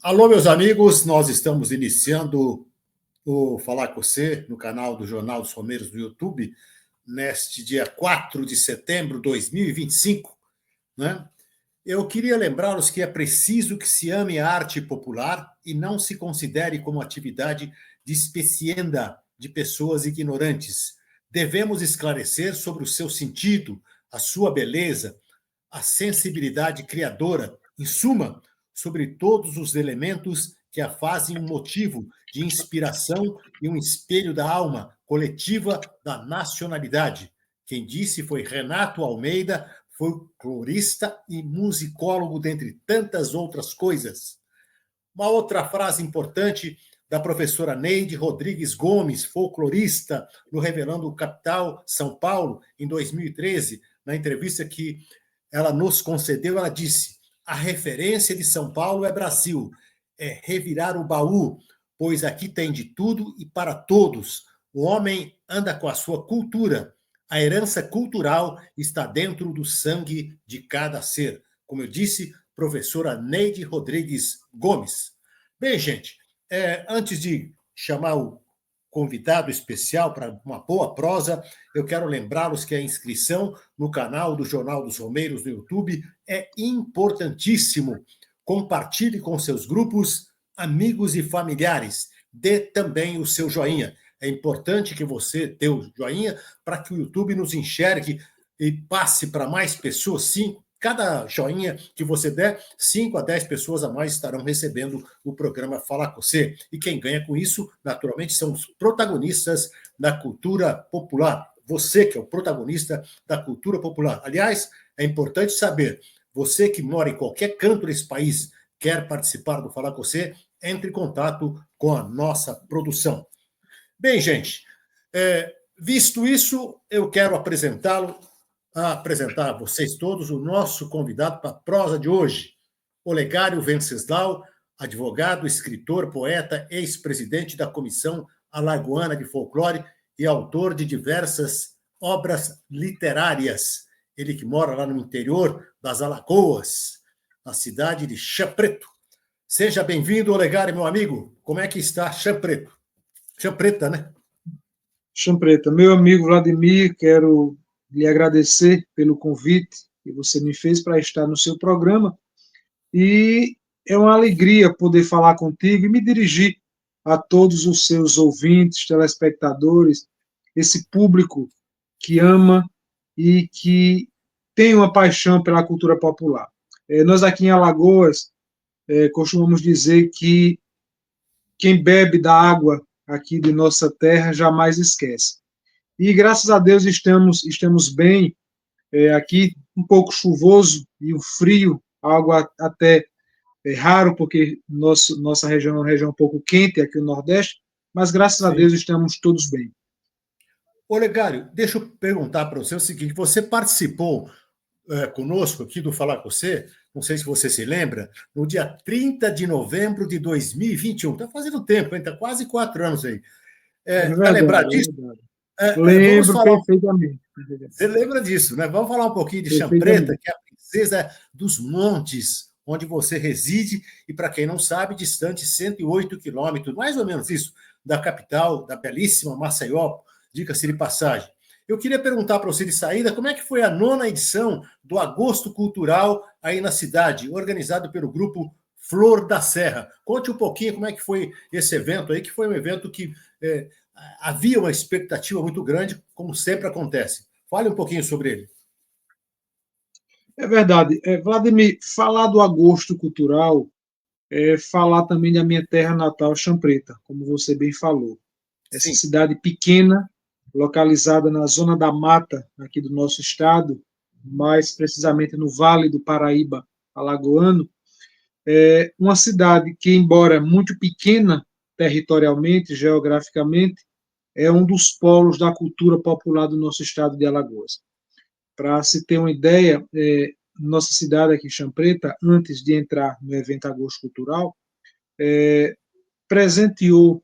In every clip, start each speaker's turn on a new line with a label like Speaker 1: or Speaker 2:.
Speaker 1: Alô, meus amigos, nós estamos iniciando o Falar com Você no canal do Jornal dos Romeiros do YouTube, neste dia 4 de setembro de 2025, né? Eu queria lembrá-los que é preciso que se ame a arte popular e não se considere como atividade despecienda de pessoas ignorantes. Devemos esclarecer sobre o seu sentido, a sua beleza, a sensibilidade criadora, em suma, sobre todos os elementos que a fazem um motivo de inspiração e um espelho da alma coletiva da nacionalidade. Quem disse foi Renato Almeida, folclorista e musicólogo, dentre tantas outras coisas. Uma outra frase importante da professora Neide Rodrigues Gomes, folclorista, no Revelando Capital, São Paulo, em 2013, na entrevista que ela nos concedeu, ela disse: a referência de São Paulo é Brasil, é revirar o baú, pois aqui tem de tudo e para todos. O homem anda com a sua cultura. A herança cultural está dentro do sangue de cada ser. Como eu disse, professora Neide Rodrigues Gomes. Bem, gente, antes de chamar o convidado especial para uma boa prosa, eu quero lembrá-los que a inscrição no canal do Jornal dos Romeiros no YouTube é importantíssimo. Compartilhe com seus grupos, amigos e familiares. Dê também o seu joinha. É importante que você dê o joinha para que o YouTube nos enxergue e passe para mais pessoas. Sim, cada joinha que você der, 5 a 10 pessoas a mais estarão recebendo o programa Fala com Você. E quem ganha com isso, naturalmente, são os protagonistas da cultura popular. Você que é o protagonista da cultura popular. Aliás, é importante saber, você que mora em qualquer canto desse país, quer participar do Falar com Você, entre em contato com a nossa produção. Bem, gente, visto isso, eu quero apresentar a vocês todos o nosso convidado para a prosa de hoje, Olegário Venceslau, advogado, escritor, poeta, ex-presidente da Comissão Alagoana de Folclore e autor de diversas obras literárias. Ele que mora lá no interior das Alagoas, na cidade de Chã Preto. Seja bem-vindo, Olegário, meu amigo. Como é que está Chã Preto? Chã Preta, né?
Speaker 2: Chã Preta, meu amigo Vladimir, quero lhe agradecer pelo convite que você me fez para estar no seu programa e é uma alegria poder falar contigo e me dirigir a todos os seus ouvintes, telespectadores, esse público que ama e que tem uma paixão pela cultura popular. Nós aqui em Alagoas costumamos dizer que quem bebe da água aqui de nossa terra jamais esquece. E graças a Deus estamos bem, aqui um pouco chuvoso e o frio, algo até raro, porque nossa região é uma região um pouco quente, aqui no Nordeste, mas graças a Deus estamos todos bem.
Speaker 1: Olegário, deixa eu perguntar para você o seguinte: você participou conosco aqui do Falar com Você, não sei se você se lembra, no dia 30 de novembro de 2021. Está fazendo tempo, está quase 4 anos aí. Vai lembrar disso? Vamos
Speaker 2: Lembro
Speaker 1: falar.
Speaker 2: perfeitamente.
Speaker 1: Você lembra disso, né? Vamos falar um pouquinho de Chã Preta, que é a princesa dos montes, onde você reside, e para quem não sabe, distante 108 quilômetros, mais ou menos isso, da capital, da belíssima Maceió, diga-se de passagem. Eu queria perguntar para você de saída, como é que foi a 9ª edição do Agosto Cultural aí na cidade, organizado pelo grupo Flor da Serra. Conte um pouquinho como é que foi esse evento aí, que foi um evento que havia uma expectativa muito grande, como sempre acontece. Fale um pouquinho sobre ele.
Speaker 2: É verdade. Vladimir, falar do Agosto Cultural é falar também da minha terra natal, Chã Preta, como você bem falou. Essa
Speaker 1: Sim.
Speaker 2: cidade pequena, localizada na zona da mata aqui do nosso estado, mais precisamente no Vale do Paraíba alagoano, é uma cidade que, embora muito pequena territorialmente, geograficamente, é um dos polos da cultura popular do nosso estado de Alagoas. Para se ter uma ideia, nossa cidade aqui, Chã Preta, antes de entrar no evento Agosto Cultural, presenteou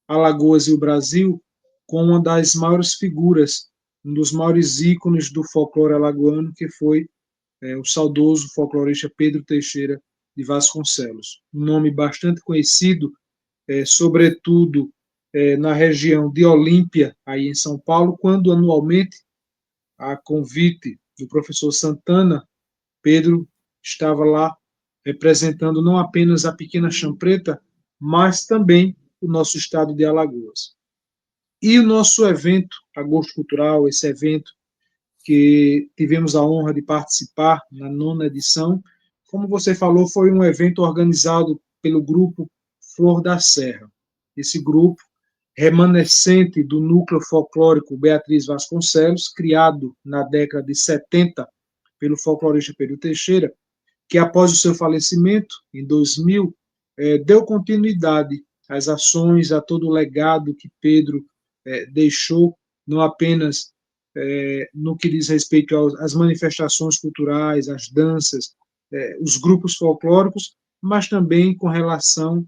Speaker 2: Alagoas e o Brasil com uma das maiores figuras, um dos maiores ícones do folclore alagoano, que foi o saudoso folclorista Pedro Teixeira de Vasconcelos, um nome bastante conhecido, sobretudo na região de Olímpia, aí em São Paulo, quando anualmente, a convite do professor Santana, Pedro estava lá representando não apenas a pequena Champreta, mas também o nosso estado de Alagoas. E o nosso evento, Agosto Cultural, esse evento que tivemos a honra de participar na 9ª edição, como você falou, foi um evento organizado pelo grupo Flor da Serra. Esse grupo, remanescente do núcleo folclórico Beatriz Vasconcelos, criado na década de 70 pelo folclorista Pedro Teixeira, que após o seu falecimento, em 2000, deu continuidade às ações, a todo o legado que Pedro deixou, não apenas no que diz respeito às manifestações culturais, às danças, os grupos folclóricos, mas também com relação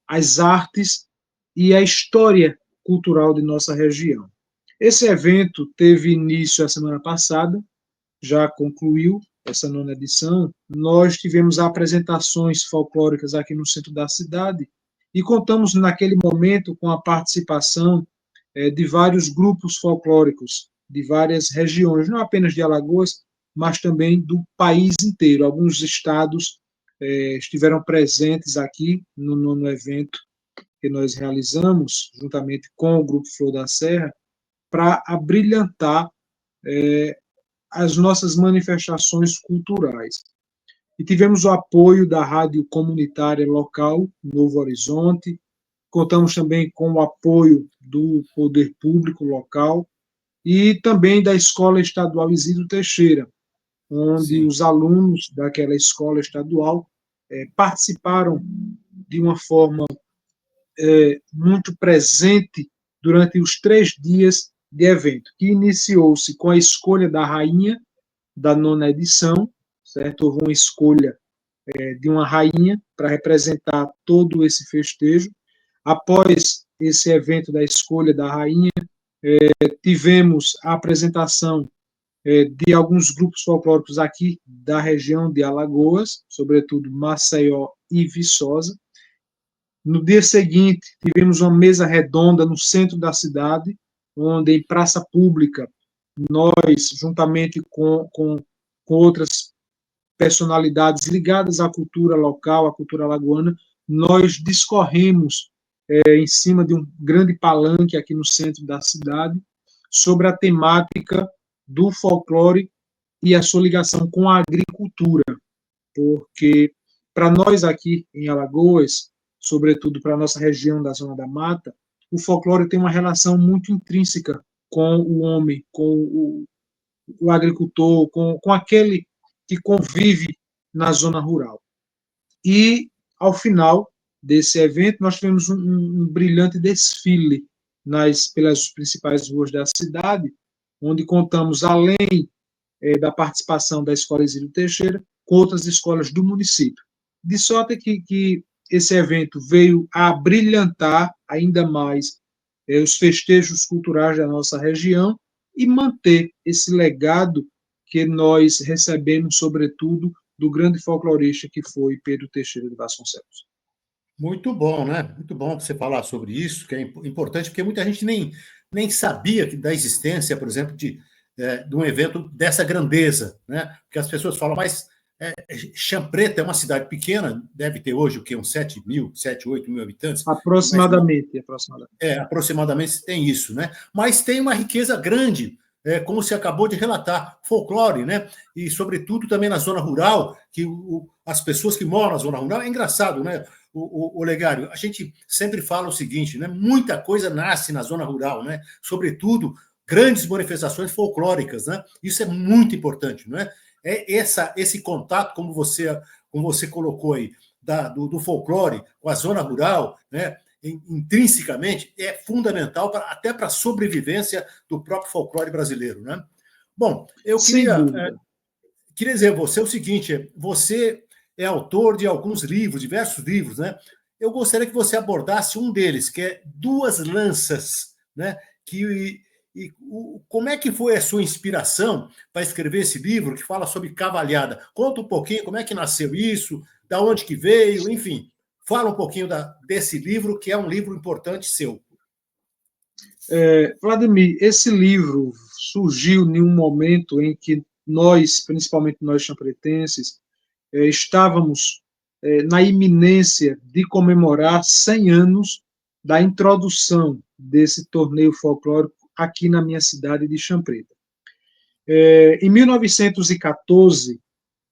Speaker 2: às artes e à história cultural de nossa região. Esse evento teve início a semana passada, já concluiu essa 9ª edição. Nós tivemos apresentações folclóricas aqui no centro da cidade e contamos naquele momento com a participação de vários grupos folclóricos de várias regiões, não apenas de Alagoas, mas também do país inteiro. Alguns estados estiveram presentes aqui no evento que nós realizamos, juntamente com o Grupo Flor da Serra, para abrilhantar as nossas manifestações culturais. E tivemos o apoio da rádio comunitária local, Novo Horizonte, contamos também com o apoio do poder público local e também da Escola Estadual Isidro Teixeira, onde
Speaker 1: Sim.
Speaker 2: os alunos daquela escola estadual participaram de uma forma muito presente durante os 3 dias de evento, que iniciou-se com a escolha da rainha da 9ª edição, certo? Houve uma escolha de uma rainha para representar todo esse festejo. Após esse evento da escolha da rainha, tivemos a apresentação de alguns grupos folclóricos aqui da região de Alagoas, sobretudo Maceió e Viçosa. No dia seguinte, tivemos uma mesa redonda no centro da cidade, onde, em praça pública, nós, juntamente com outras personalidades ligadas à cultura local, à cultura alagoana, nós discorremos em cima de um grande palanque aqui no centro da cidade sobre a temática do folclore e a sua ligação com a agricultura, porque para nós aqui em Alagoas, sobretudo para a nossa região da Zona da Mata, o folclore tem uma relação muito intrínseca com o homem, com o agricultor, com aquele que convive na zona rural. E, ao final desse evento, nós tivemos um brilhante desfile pelas principais ruas da cidade, onde contamos, além da participação da Escola Isidro Teixeira, com outras escolas do município. De sorte que esse evento veio a brilhantar ainda mais os festejos culturais da nossa região e manter esse legado que nós recebemos, sobretudo, do grande folclorista que foi Pedro Teixeira de Vasconcelos.
Speaker 1: Muito bom, né? Muito bom você falar sobre isso, que é importante, porque muita gente nem sabia da existência, por exemplo, de um evento dessa grandeza, né? Porque as pessoas falam, mas Champreta é uma cidade pequena, deve ter hoje o quê? Uns 7 mil, 7, 8 mil habitantes?
Speaker 2: Aproximadamente.
Speaker 1: Aproximadamente tem isso, né? Mas tem uma riqueza grande, como se acabou de relatar, folclore, né? E, sobretudo, também na zona rural, que as pessoas que moram na zona rural, é engraçado, né? O Legário, a gente sempre fala o seguinte, né? Muita coisa nasce na zona rural, né? Sobretudo, grandes manifestações folclóricas, né? Isso é muito importante, não é? Esse contato, como você colocou aí, do folclore com a zona rural, né? Intrinsecamente, é fundamental até para a sobrevivência do próprio folclore brasileiro, né? Bom, eu queria dizer a você o seguinte, você é autor de alguns livros, diversos livros, né? Eu gostaria que você abordasse um deles, que é Duas Lanças, né? como é que foi a sua inspiração para escrever esse livro que fala sobre cavalhada? Conta um pouquinho como é que nasceu isso, da onde que veio, enfim. Fala um pouquinho desse livro, que é um livro importante seu.
Speaker 2: Vladimir, esse livro surgiu em um momento em que nós, principalmente nós champretenses, estávamos na iminência de comemorar 100 anos da introdução desse torneio folclórico aqui na minha cidade de Champreta. Em 1914,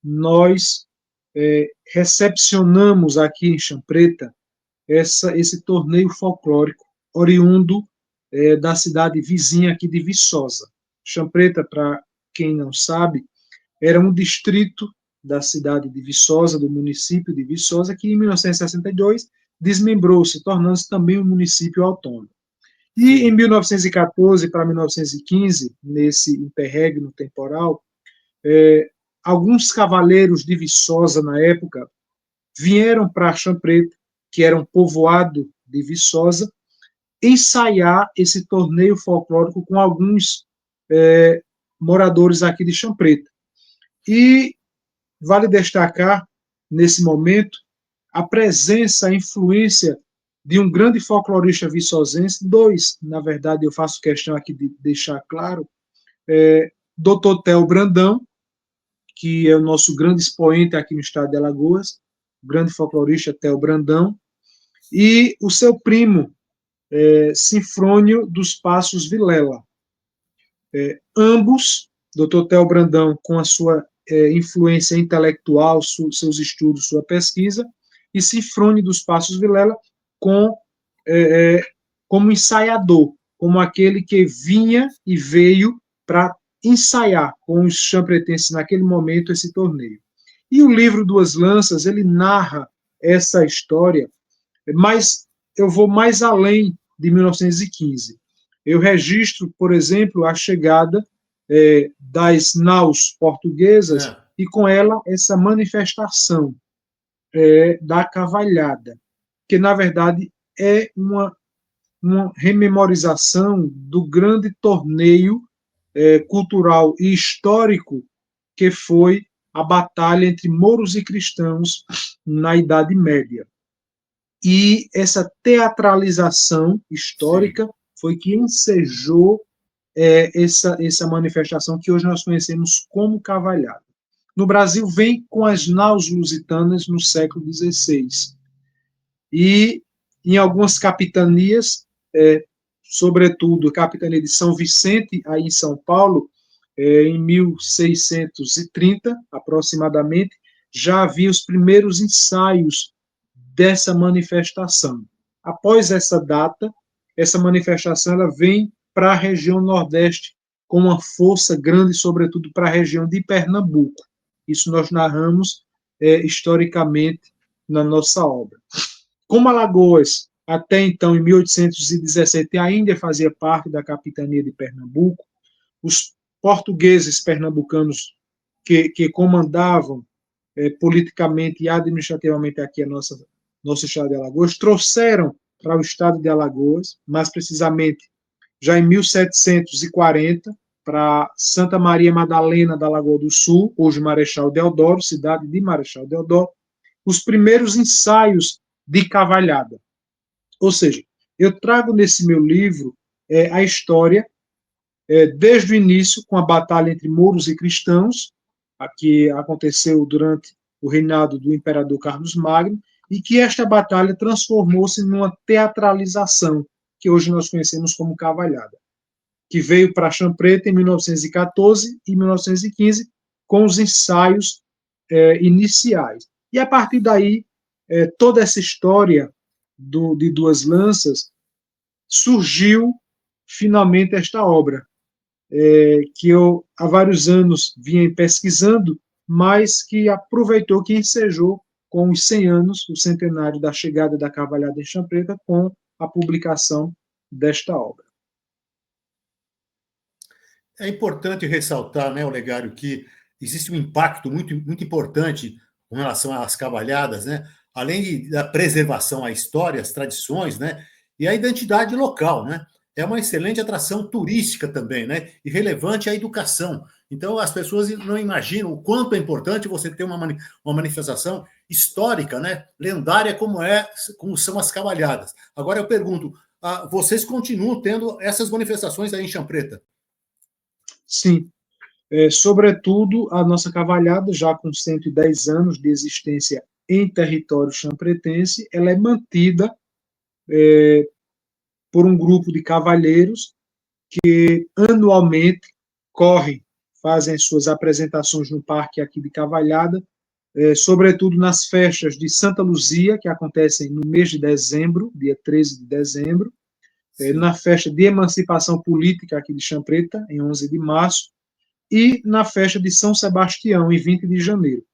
Speaker 2: nós recepcionamos aqui em Champreta esse torneio folclórico oriundo da cidade vizinha aqui de Viçosa. Champreta, para quem não sabe, era um distrito da cidade de Viçosa, do município de Viçosa, que em 1962 desmembrou-se, tornando-se também um município autônomo. E em 1914 para 1915, nesse interregno temporal, alguns cavaleiros de Viçosa, na época, vieram para Champreta, que era um povoado de Viçosa, ensaiar esse torneio folclórico com alguns moradores aqui de Champreta. E vale destacar, nesse momento, a presença, a influência de um grande folclorista viçosense, dois, na verdade, eu faço questão aqui de deixar claro, Dr. Theo Brandão, que é o nosso grande expoente aqui no estado de Alagoas, o grande folclorista Theo Brandão, e o seu primo, Sinfrônio dos Passos Vilela. Ambos, Dr. Theo Brandão, com a sua influência intelectual, seus estudos, sua pesquisa, e Sinfrônio dos Passos Vilela como ensaiador, como aquele que vinha e veio para ensaiar com os champretenses naquele momento esse torneio. E o livro Duas Lanças, ele narra essa história, mas eu vou mais além de 1915. Eu registro, por exemplo, a chegada das naus portuguesas e com ela essa manifestação da cavalhada, que na verdade é uma rememorização do grande torneio cultural e histórico que foi a batalha entre mouros e cristãos na Idade Média. E essa teatralização histórica foi que ensejou essa manifestação que hoje nós conhecemos como cavalhada. No Brasil, vem com as naus lusitanas no século XVI. E em algumas capitanias, sobretudo a capitania de São Vicente, aí em São Paulo, em 1630, aproximadamente, já havia os primeiros ensaios dessa manifestação. Após essa data, essa manifestação ela vem para a região Nordeste com uma força grande, sobretudo para a região de Pernambuco. Isso nós narramos historicamente na nossa obra. Como Alagoas, até então, em 1817, ainda fazia parte da capitania de Pernambuco, os portugueses pernambucanos que comandavam politicamente e administrativamente aqui nosso estado de Alagoas, trouxeram para o estado de Alagoas, mais precisamente já em 1740, para Santa Maria Madalena da Lagoa do Sul, hoje Marechal Deodoro, cidade de Marechal Deodoro, os primeiros ensaios de cavalhada. Ou seja, eu trago nesse meu livro a história desde o início, com a batalha entre mouros e cristãos, que aconteceu durante o reinado do imperador Carlos Magno, e que esta batalha transformou-se numa teatralização, que hoje nós conhecemos como cavalhada, que veio para Champreta em 1914 e 1915, com os ensaios iniciais. E a partir daí, toda essa história de Duas Lanças, surgiu finalmente esta obra, que eu há vários anos vinha pesquisando, mas que aproveitou, que ensejou com os 100 anos, o centenário da chegada da cavalhada em Champreta, com a publicação desta obra.
Speaker 1: É importante ressaltar, né, Olegário, que existe um impacto muito, muito importante com relação às cavalhadas, né? Além da preservação à história, às tradições, né? E à identidade local, né? é uma excelente atração turística também, né? E relevante à educação. Então, as pessoas não imaginam o quanto é importante você ter uma manifestação histórica, né? Lendária como são as cavalhadas. Agora eu pergunto, vocês continuam tendo essas manifestações aí em Chão Preta?
Speaker 2: Sim, sobretudo a nossa cavalhada, já com 110 anos de existência em território champretense, ela é mantida por um grupo de cavalheiros que anualmente correm, fazem as suas apresentações no parque aqui de Cavalhada, sobretudo nas festas de Santa Luzia, que acontecem no mês de dezembro, dia 13 de dezembro, na festa de emancipação política aqui de Champreta, em 11 de março, e na festa de São Sebastião, em 20 de janeiro.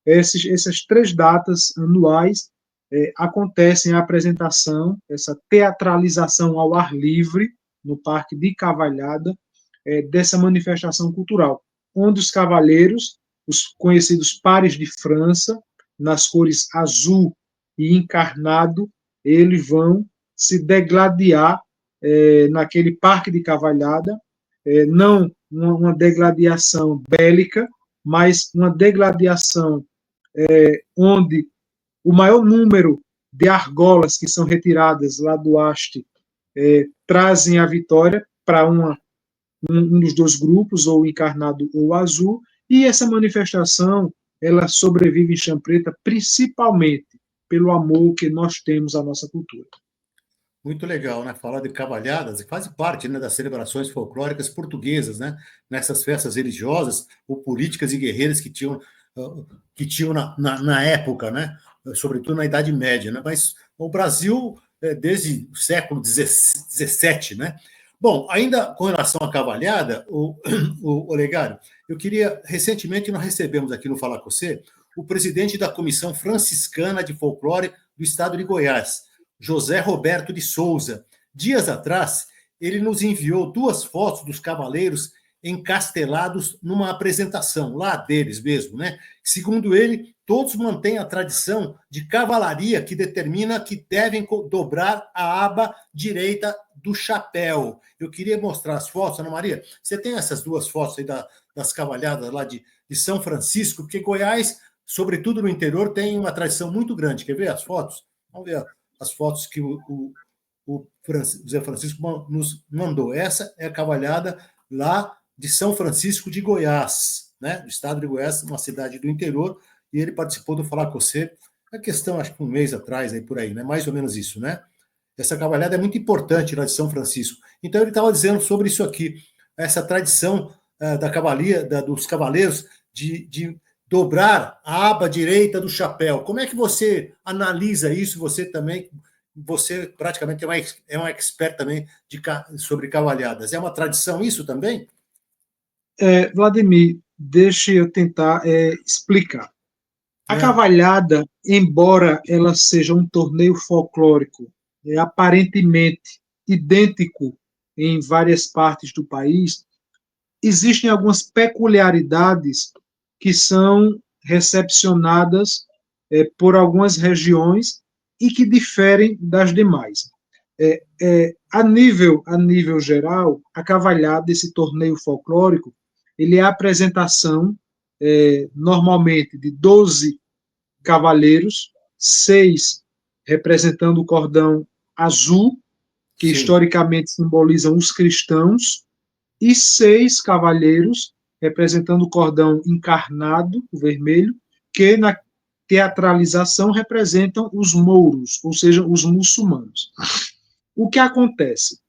Speaker 2: Essas 3 datas anuais acontecem a apresentação, essa teatralização ao ar livre, no Parque de Cavalhada, dessa manifestação cultural, onde os cavaleiros, os conhecidos pares de França, nas cores azul e encarnado, eles vão se degladiar naquele Parque de Cavalhada, não uma degladiação bélica, mas uma degladiação onde o maior número de argolas que são retiradas lá do haste trazem a vitória para um dos dois grupos, ou encarnado ou azul, e essa manifestação ela sobrevive em Champreta principalmente pelo amor que nós temos à nossa cultura.
Speaker 1: Muito legal, né? Falar de cavalhadas e faz parte, né, das celebrações folclóricas portuguesas, né? Nessas festas religiosas ou políticas e guerreiras que tinham na época, né? Sobretudo na Idade Média, né? Mas o Brasil, desde o século XVII, né? Bom, ainda com relação à cavalhada, o Olegário, eu queria, recentemente nós recebemos aqui no Falar com Você, o presidente da Comissão Franciscana de Folclore do Estado de Goiás, José Roberto de Souza. Dias atrás, ele nos enviou 2 fotos dos cavaleiros encastelados numa apresentação, lá deles mesmo, né? Segundo ele, todos mantêm a tradição de cavalaria que determina que devem dobrar a aba direita do chapéu. Eu queria mostrar as fotos, Ana Maria. Você tem essas 2 fotos aí das cavalhadas lá de São Francisco, porque Goiás, sobretudo no interior, tem uma tradição muito grande. Quer ver as fotos? Vamos ver as fotos que o José Francisco nos mandou. Essa é a cavalhada lá de São Francisco de Goiás, né? Do estado de Goiás, uma cidade do interior, e ele participou do Falar com Você, a questão, acho que um mês atrás, aí por aí, né? Mais ou menos isso, né? Essa cavalhada é muito importante lá de São Francisco. Então ele estava dizendo sobre isso aqui, essa tradição da cavalaria, dos cavaleiros, de dobrar a aba direita do chapéu. Como é que você analisa isso? Você praticamente é um expert também sobre cavalhadas. É uma tradição isso também?
Speaker 2: Vladimir, deixe eu tentar explicar. A cavalhada, embora ela seja um torneio folclórico aparentemente idêntico em várias partes do país, existem algumas peculiaridades que são recepcionadas por algumas regiões e que diferem das demais. A nível geral, a cavalhada, esse torneio folclórico, ele é a apresentação normalmente de 12 cavaleiros, 6 representando o cordão azul, que Sim. historicamente simbolizam os cristãos, e 6 cavaleiros representando o cordão encarnado, o vermelho, que na teatralização representam os mouros, ou seja, os muçulmanos. O que acontece?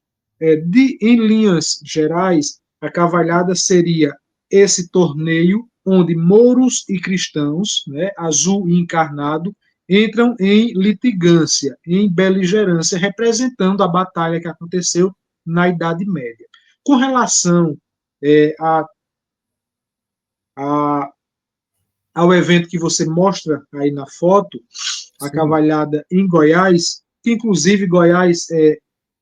Speaker 2: Em linhas gerais, a cavalhada seria esse torneio onde mouros e cristãos, né, azul e encarnado, entram em litigância, em beligerância, representando a batalha que aconteceu na Idade Média. Com relação ao evento que você mostra aí na foto, a cavalhada em Goiás, que inclusive Goiás,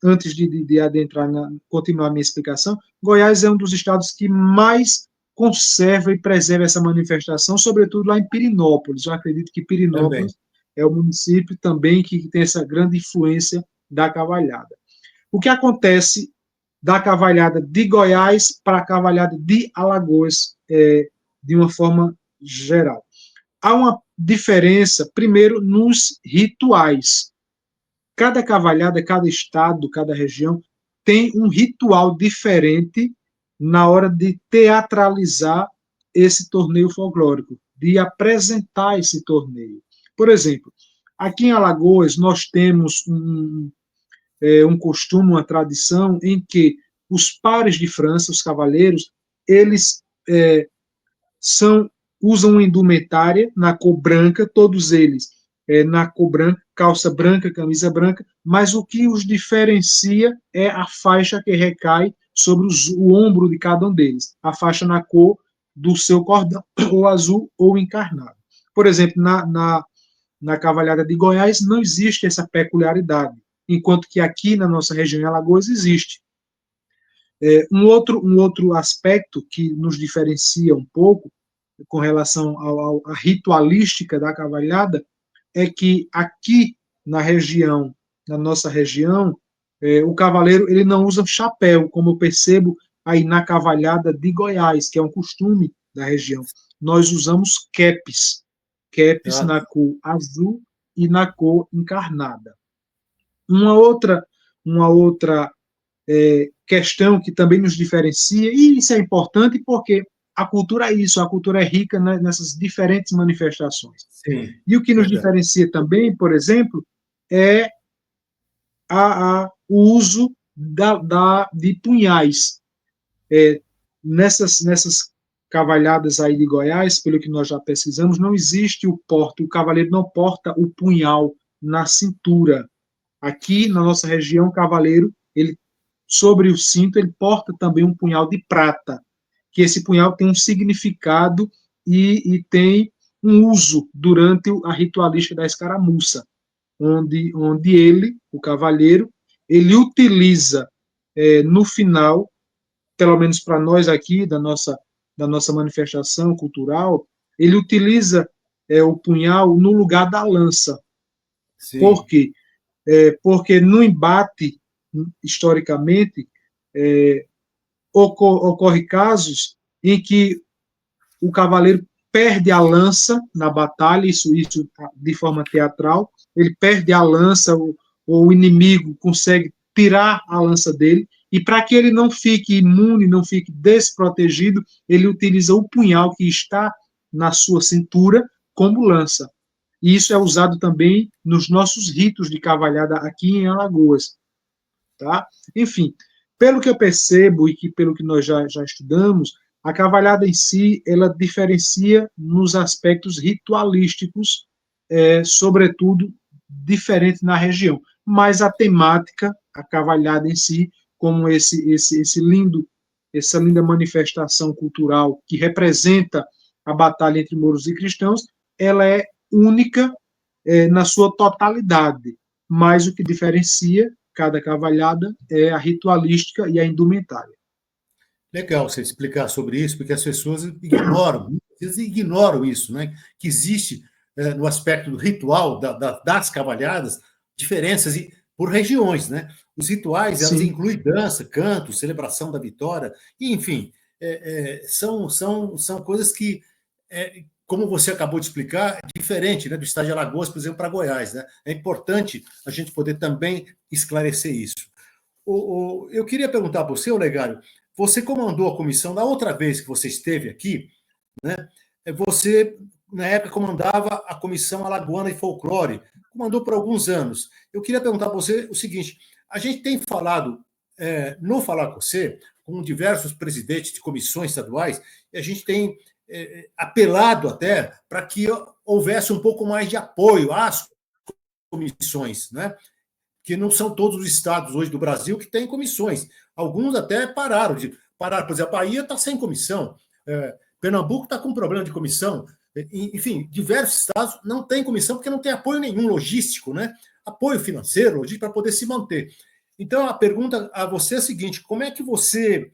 Speaker 2: antes de adentrar, continuar a minha explicação, Goiás é um dos estados que mais conserva e preserva essa manifestação, sobretudo lá em Pirinópolis. Eu acredito que Pirinópolis é o município também que tem essa grande influência da cavalhada. O que acontece da cavalhada de Goiás para a cavalhada de Alagoas, de uma forma geral? Há uma diferença, primeiro, nos rituais. Cada cavalhada, cada estado, cada região tem um ritual diferente na hora de teatralizar esse torneio folclórico, de apresentar esse torneio. Por exemplo, aqui em Alagoas nós temos um costume, uma tradição em que os pares de França, os cavaleiros, eles usam indumentária na cor branca, todos eles na cor branca, calça branca, camisa branca, mas o que os diferencia é a faixa que recai sobre o ombro de cada um deles, a faixa na cor do seu cordão, ou azul ou encarnado. Por exemplo, na cavalhada de Goiás não existe essa peculiaridade, enquanto que aqui na nossa região em Alagoas existe. Um outro aspecto que nos diferencia um pouco com relação à ritualística da cavalhada é que aqui na nossa região, o cavaleiro ele não usa chapéu, como eu percebo aí na cavalhada de Goiás, que é um costume da região. Nós usamos capes na cor azul e na cor encarnada. Uma outra questão que também nos diferencia, e isso é importante porque a cultura é isso, a cultura é rica nessas diferentes manifestações.
Speaker 1: Sim,
Speaker 2: e o que nos
Speaker 1: verdade.
Speaker 2: diferencia também, por exemplo, é o uso de punhais. Nessas cavalhadas aí de Goiás, pelo que nós já pesquisamos, não existe o cavaleiro não porta o punhal na cintura. Aqui, na nossa região, o cavaleiro, ele, sobre o cinto, ele porta também um punhal de prata, que esse punhal tem um significado e tem um uso durante a ritualística da escaramuça, onde ele, o cavalheiro, ele utiliza no final, pelo menos para nós aqui, da nossa manifestação cultural, ele utiliza o punhal no lugar da lança. Por
Speaker 1: Sim.
Speaker 2: quê? Porque no embate, historicamente, ocorre casos em que o cavaleiro perde a lança na batalha, isso de forma teatral, ele perde a lança, ou o inimigo consegue tirar a lança dele, e para que ele não fique imune, não fique desprotegido, ele utiliza o punhal que está na sua cintura como lança. E isso é usado também nos nossos ritos de cavalhada aqui em Alagoas. Tá? Enfim, pelo que eu percebo e pelo que nós já estudamos, a cavalhada em si, ela diferencia nos aspectos ritualísticos, sobretudo diferente na região. Mas a temática, a cavalhada em si, como essa linda manifestação cultural que representa a batalha entre mouros e cristãos, ela é única na sua totalidade. Mas o que diferencia cada cavalhada é a ritualística e a indumentária.
Speaker 1: Legal você explicar sobre isso, porque as pessoas ignoram, muitas vezes ignoram isso, né? Que existe, no aspecto do ritual das cavalhadas, diferenças por regiões, né? Os rituais, elas
Speaker 2: Sim,
Speaker 1: incluem dança, canto, celebração da vitória, e, enfim, são coisas que, como você acabou de explicar, é diferente, né, do estado de Alagoas, por exemplo, para Goiás, né? É importante a gente poder também esclarecer isso. Eu queria perguntar para você, Olegário, você comandou a comissão da outra vez que você esteve aqui, né? Você, na época, comandava a Comissão Alagoana de Folclore, comandou por alguns anos. Eu queria perguntar para você o seguinte: a gente tem falado, no Falar com Você, com diversos presidentes de comissões estaduais, e a gente tem apelado até para que houvesse um pouco mais de apoio às comissões, né? Que não são todos os estados hoje do Brasil que têm comissões. Alguns até pararam. Por exemplo, a Bahia está sem comissão. Pernambuco está com problema de comissão. Enfim, diversos estados não têm comissão porque não tem apoio nenhum logístico, né? Apoio financeiro, logístico, para poder se manter. Então, a pergunta a você é a seguinte: como é que você...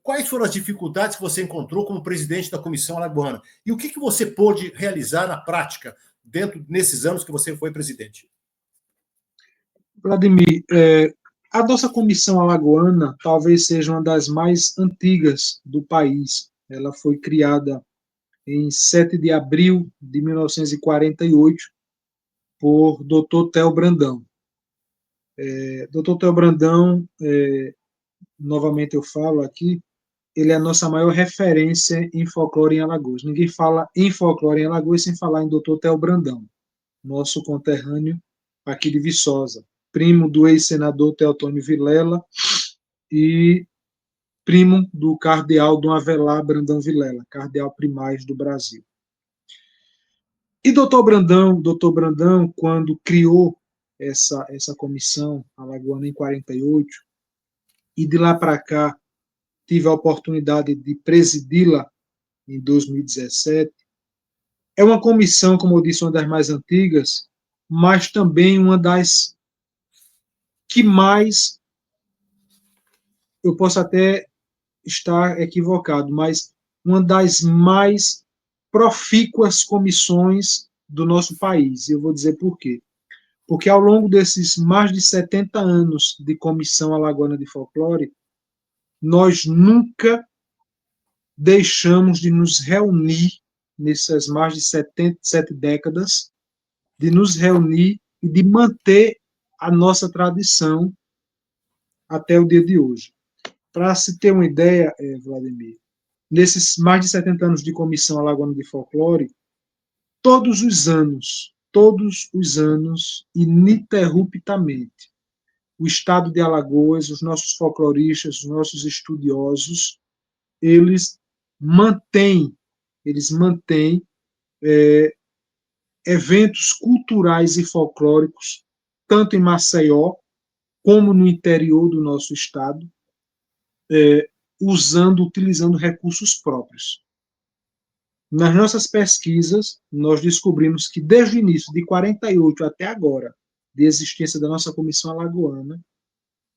Speaker 1: Quais foram as dificuldades que você encontrou como presidente da Comissão Alagoana? E o que você pôde realizar na prática nesses anos que você foi presidente?
Speaker 2: Vladimir, A nossa comissão alagoana talvez seja uma das mais antigas do país. Ela foi criada em 7 de abril de 1948 por Dr. Theo Brandão. Dr. Theo Brandão, novamente eu falo aqui, ele é a nossa maior referência em folclore em Alagoas. Ninguém fala em folclore em Alagoas sem falar em Dr. Theo Brandão, nosso conterrâneo aqui de Viçosa, primo do ex-senador Teotônio Vilela e primo do cardeal Dom Avelar Brandão Vilela, cardeal primaz do Brasil. E doutor Brandão, quando criou essa comissão alagoana em 48, e de lá para cá tive a oportunidade de presidi-la em 2017, é uma comissão, como eu disse, uma das mais antigas, mas também uma das que mais, eu posso até estar equivocado, mas uma das mais profícuas comissões do nosso país. E eu vou dizer por quê. Porque ao longo desses mais de 70 anos de Comissão Alagoana de Folclore, nós nunca deixamos de nos reunir nessas mais de 77 décadas, de nos reunir e de manter a nossa tradição até o dia de hoje. Para se ter uma ideia, Vladimir, nesses mais de 70 anos de Comissão Alagoana de Folclore, todos os anos, ininterruptamente, o estado de Alagoas, os nossos folcloristas, os nossos estudiosos, eles mantêm, é, eventos culturais e folclóricos, tanto em Maceió, como no interior do nosso estado, utilizando recursos próprios. Nas nossas pesquisas, nós descobrimos que desde o início de 48 até agora, de existência da nossa comissão alagoana,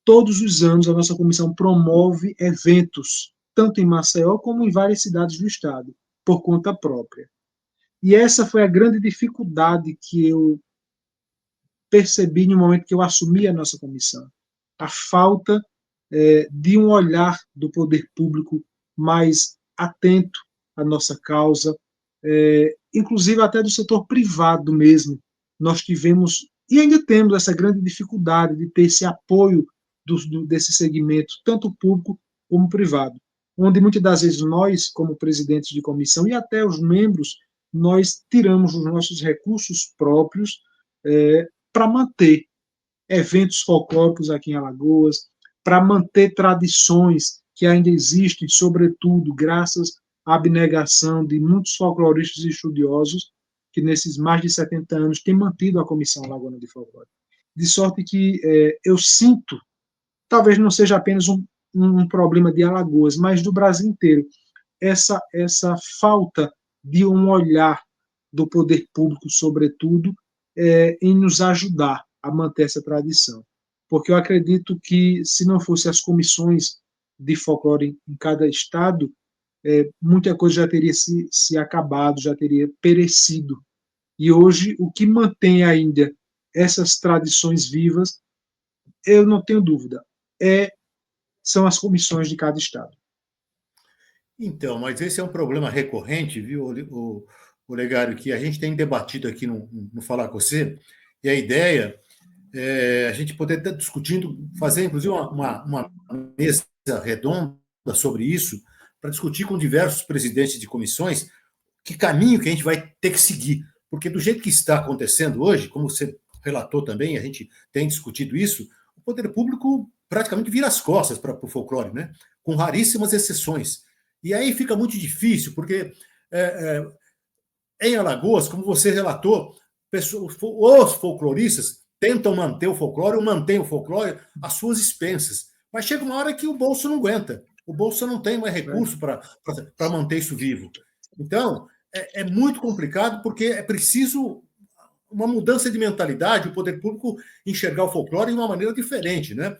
Speaker 2: todos os anos a nossa comissão promove eventos, tanto em Maceió como em várias cidades do estado, por conta própria. E essa foi a grande dificuldade que eu percebi no momento que eu assumi a nossa comissão. A falta de um olhar do poder público mais atento à nossa causa, inclusive até do setor privado mesmo. Nós tivemos, e ainda temos essa grande dificuldade de ter esse apoio desse segmento, tanto público como privado, onde muitas das vezes nós, como presidentes de comissão, e até os membros, nós tiramos os nossos recursos próprios para manter eventos folclóricos aqui em Alagoas, para manter tradições que ainda existem, sobretudo graças à abnegação de muitos folcloristas e estudiosos que nesses mais de 70 anos têm mantido a Comissão Alagoana de Folclore. De sorte que eu sinto, talvez não seja apenas um problema de Alagoas, mas do Brasil inteiro, essa falta de um olhar do poder público, sobretudo, em nos ajudar a manter essa tradição. Porque eu acredito que, se não fossem as comissões de folclore em cada estado, muita coisa já teria se acabado, já teria perecido. E hoje, o que mantém ainda essas tradições vivas, eu não tenho dúvida, são as comissões de cada estado.
Speaker 1: Então, mas esse é um problema recorrente, viu, o Legário, que a gente tem debatido aqui no Falar com Você, e a ideia é a gente poder estar discutindo, fazer inclusive uma mesa redonda sobre isso, para discutir com diversos presidentes de comissões que caminho que a gente vai ter que seguir. Porque do jeito que está acontecendo hoje, como você relatou também, a gente tem discutido isso, o poder público praticamente vira as costas para o folclore, né? Com raríssimas exceções. E aí fica muito difícil, porque em Alagoas, como você relatou, os folcloristas tentam manter o folclore ou mantêm o folclore às suas expensas. Mas chega uma hora que o bolso não aguenta. O bolso não tem mais recurso para manter isso vivo. Então, é muito complicado, porque é preciso uma mudança de mentalidade, o poder público enxergar o folclore de uma maneira diferente, né?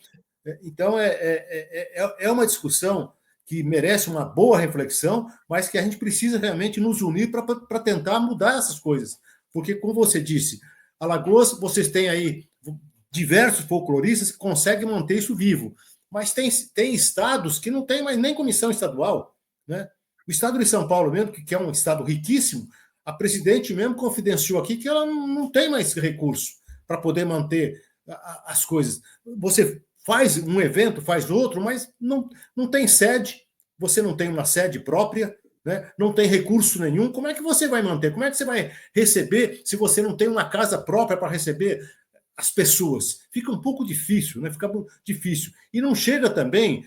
Speaker 1: Então, é uma discussão que merece uma boa reflexão, mas que a gente precisa realmente nos unir para tentar mudar essas coisas. Porque, como você disse, Alagoas, vocês têm aí diversos folcloristas que conseguem manter isso vivo. Mas tem estados que não tem mais nem comissão estadual, né? O estado de São Paulo mesmo, que é um estado riquíssimo, a presidente mesmo confidenciou aqui que ela não tem mais recurso para poder manter as coisas. Você faz um evento, faz outro, mas não tem sede, você não tem uma sede própria, né? Não tem recurso nenhum. Como é que você vai manter? Como é que você vai receber se você não tem uma casa própria para receber as pessoas? Fica um pouco difícil, né? Fica difícil. E não chega também,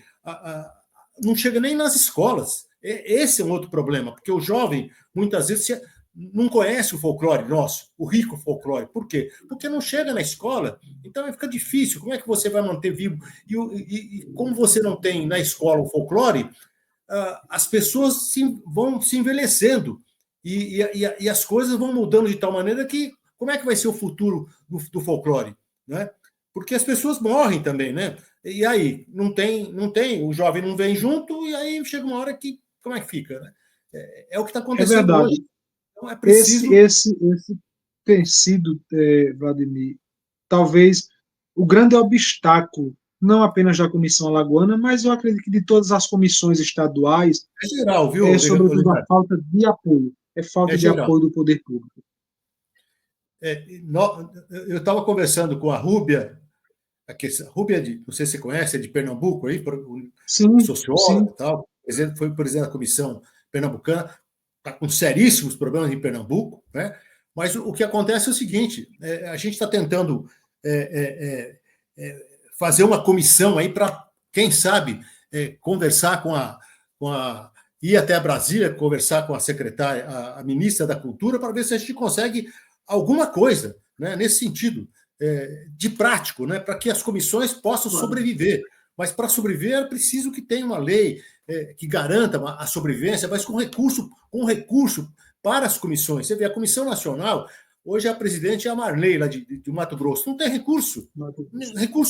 Speaker 1: não chega nem nas escolas. Esse é um outro problema, porque o jovem, muitas vezes, não conhece o folclore nosso, o rico folclore. Por quê? Porque não chega na escola, então fica difícil. Como é que você vai manter vivo? E como você não tem na escola o folclore, as pessoas vão se envelhecendo e as coisas vão mudando de tal maneira que como é que vai ser o futuro do folclore, né? Porque as pessoas morrem também, né? E aí não tem, o jovem não vem junto e aí chega uma hora que como é que fica, né? É o que está
Speaker 2: É
Speaker 1: acontecendo
Speaker 2: verdade.
Speaker 1: hoje. Então é preciso.
Speaker 2: Esse tem sido, Vladimir, talvez o grande obstáculo, não apenas da Comissão Alagoana, mas eu acredito que de todas as comissões estaduais,
Speaker 1: É geral, viu,
Speaker 2: é sobretudo a
Speaker 1: Oliveira?
Speaker 2: falta de apoio. É
Speaker 1: É
Speaker 2: falta de
Speaker 1: geral.
Speaker 2: apoio do poder público.
Speaker 1: Eu estava conversando com a Rúbia, a Rúbia, não sei se você conhece, é de Pernambuco, aí,
Speaker 2: Sim,
Speaker 1: socióloga
Speaker 2: sim,
Speaker 1: e tal, foi presidente da comissão pernambucana, está com seríssimos problemas em Pernambuco, né? Mas o que acontece é o seguinte: a gente está tentando fazer uma comissão aí para, quem sabe, conversar com a ir até Brasília, conversar com a secretária, a ministra da Cultura, para ver se a gente consegue alguma coisa, né, nesse sentido, de prático, né, para que as comissões possam sobreviver. Mas para sobreviver é preciso que tenha uma lei que garanta a sobrevivência, mas com recurso para as comissões. Você vê, a Comissão Nacional, hoje a presidente é a Marley, lá de Mato Grosso, não tem recurso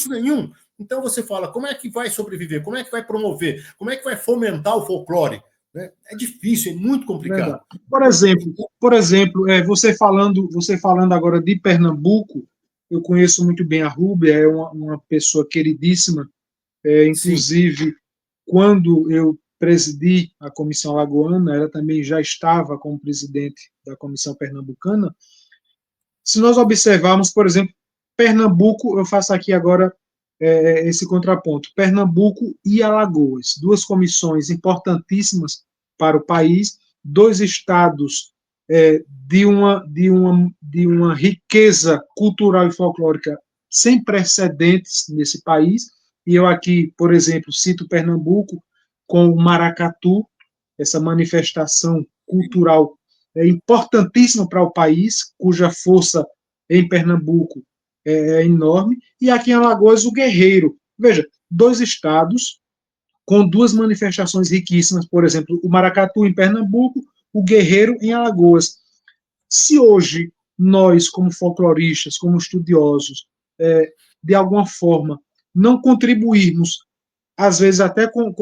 Speaker 1: nenhum. Então você fala, como é que vai sobreviver? Como é que vai promover? Como é que vai fomentar o folclore? Né? É difícil, é muito complicado.
Speaker 2: verdade. Por exemplo, você falando agora de Pernambuco, eu conheço muito bem a Rúbia, é uma pessoa queridíssima,
Speaker 1: Sim,
Speaker 2: inclusive quando eu presidi a Comissão Alagoana, ela também já estava como presidente da Comissão Pernambucana. Se nós observarmos, por exemplo, Pernambuco, eu faço aqui agora esse contraponto, Pernambuco e Alagoas, duas comissões importantíssimas para o país, dois estados de uma riqueza cultural e folclórica sem precedentes nesse país, e eu aqui, por exemplo, cito Pernambuco com o maracatu, essa manifestação cultural importantíssima para o país, cuja força em Pernambuco é enorme, e aqui em Alagoas o Guerreiro. Veja, dois estados com duas manifestações riquíssimas, por exemplo, o maracatu em Pernambuco, o Guerreiro em Alagoas. Se hoje nós, como folcloristas, como estudiosos, de alguma forma, não contribuirmos, às vezes até com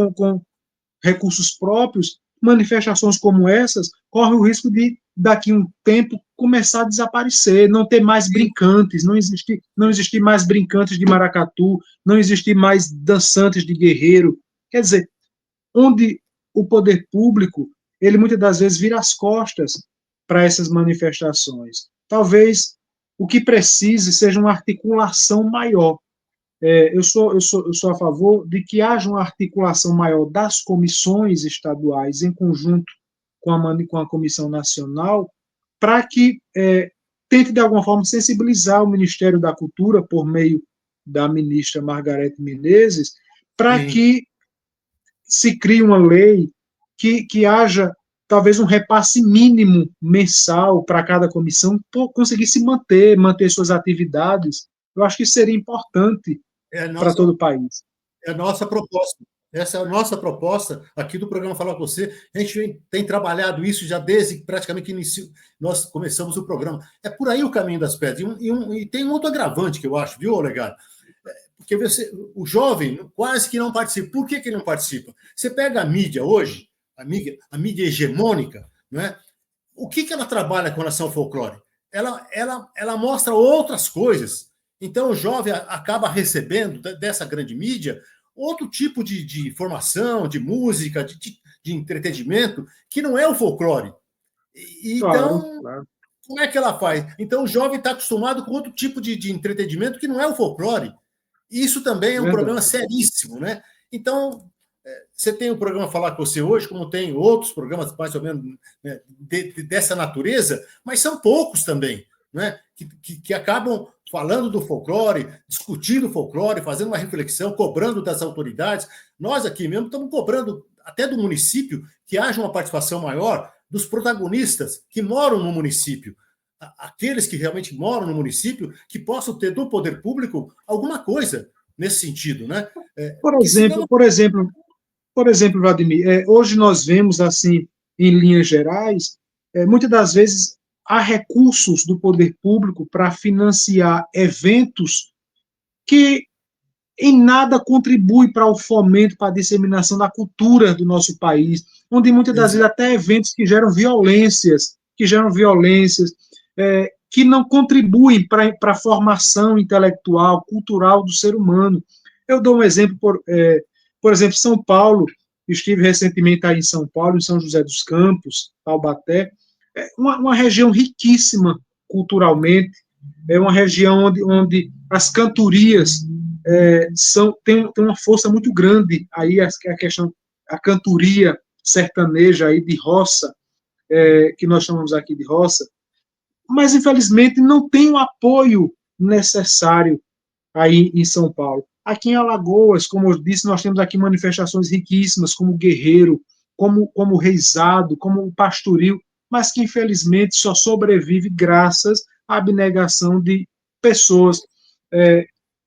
Speaker 2: recursos próprios, manifestações como essas correm o risco de, daqui a um tempo, começar a desaparecer, não ter mais brincantes, não existir mais brincantes de maracatu, não existir mais dançantes de guerreiro. Quer dizer, onde o poder público, ele muitas das vezes vira as costas para essas manifestações. Talvez o que precise seja uma articulação maior. Eu sou a favor de que haja uma articulação maior das comissões estaduais em conjunto com a Comissão Nacional, para que tente, de alguma forma, sensibilizar o Ministério da Cultura, por meio da ministra Margarete Menezes, para
Speaker 1: sim.
Speaker 2: que se crie uma lei que haja talvez um repasse mínimo mensal para cada comissão, conseguir se manter suas atividades. Eu acho que seria importante
Speaker 1: É a
Speaker 2: para
Speaker 1: nossa,
Speaker 2: todo o país.
Speaker 1: é a nossa proposta. Essa é a nossa proposta aqui do programa Falar com Você. A gente tem trabalhado isso já desde praticamente que nós começamos o programa. É por aí o caminho das pedras. E tem um outro agravante que eu acho, viu, Olegário? Porque o jovem quase que não participa. Por que ele não participa? Você pega a mídia hoje, a mídia hegemônica, né? O que ela trabalha com relação ao folclore? Ela mostra outras coisas Então, o jovem acaba recebendo dessa grande mídia outro tipo de informação, de música, de entretenimento, que não é o folclore.
Speaker 2: Claro,
Speaker 1: Então,
Speaker 2: claro.
Speaker 1: como é que ela faz? Então, o jovem está acostumado com outro tipo de entretenimento que não é o folclore. Isso também é um problema
Speaker 2: Verdade.
Speaker 1: seríssimo, né? Então, você tem o programa Falar com Você hoje, como tem outros programas mais ou menos, né, dessa natureza, mas são poucos também, né? Que acabam falando do folclore, discutindo o folclore, fazendo uma reflexão, cobrando das autoridades. Nós aqui mesmo estamos cobrando até do município que haja uma participação maior dos protagonistas que moram no município, aqueles que realmente moram no município, que possam ter do poder público alguma coisa nesse sentido, né?
Speaker 2: Por
Speaker 1: Porque
Speaker 2: exemplo,
Speaker 1: senão.
Speaker 2: por exemplo, por exemplo, Vladimir, hoje nós vemos assim, em linhas gerais, muitas das vezes há recursos do poder público para financiar eventos que em nada contribui para o fomento, para a disseminação da cultura do nosso país, onde muitas das vezes
Speaker 1: Exato.
Speaker 2: até eventos que geram violências, que não contribuem para a formação intelectual, cultural do ser humano. Eu dou um exemplo, por exemplo, São Paulo, estive recentemente aí em São Paulo, em São José dos Campos, Taubaté, uma região riquíssima culturalmente, é uma região onde as cantorias tem uma força muito grande aí a questão a cantoria sertaneja aí de roça, que nós chamamos aqui de roça, mas infelizmente não tem o apoio necessário aí em São Paulo. Aqui em Alagoas, como eu disse, nós temos aqui manifestações riquíssimas, como o Guerreiro, como o Reisado, como o Pastoril, mas que infelizmente só sobrevive graças à abnegação de pessoas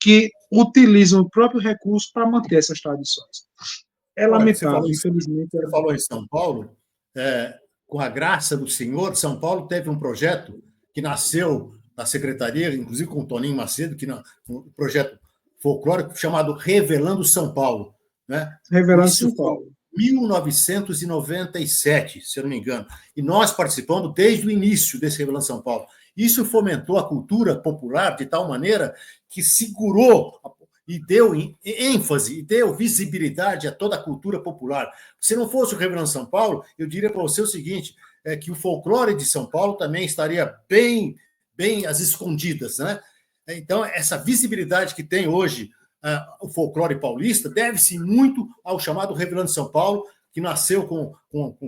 Speaker 2: que utilizam o próprio recurso para manter essas tradições. É
Speaker 1: Olha,
Speaker 2: lamentável, infelizmente.
Speaker 1: você falou em São Paulo, com a graça do Senhor, São Paulo teve um projeto que nasceu na secretaria, inclusive com o Toninho Macedo, um projeto folclórico chamado Revelando São Paulo, né?
Speaker 2: Revelando
Speaker 1: Isso
Speaker 2: São
Speaker 1: foi
Speaker 2: Paulo.
Speaker 1: em 1997, se eu não me engano, e nós participamos desde o início desse Revelando São Paulo. Isso fomentou a cultura popular de tal maneira que segurou e deu ênfase e deu visibilidade a toda a cultura popular. Se não fosse o Reverendo São Paulo, eu diria para você o seguinte, que o folclore de São Paulo também estaria bem às escondidas, né? Então, essa visibilidade que tem hoje o folclore paulista deve-se muito ao chamado Reverendo São Paulo, que nasceu com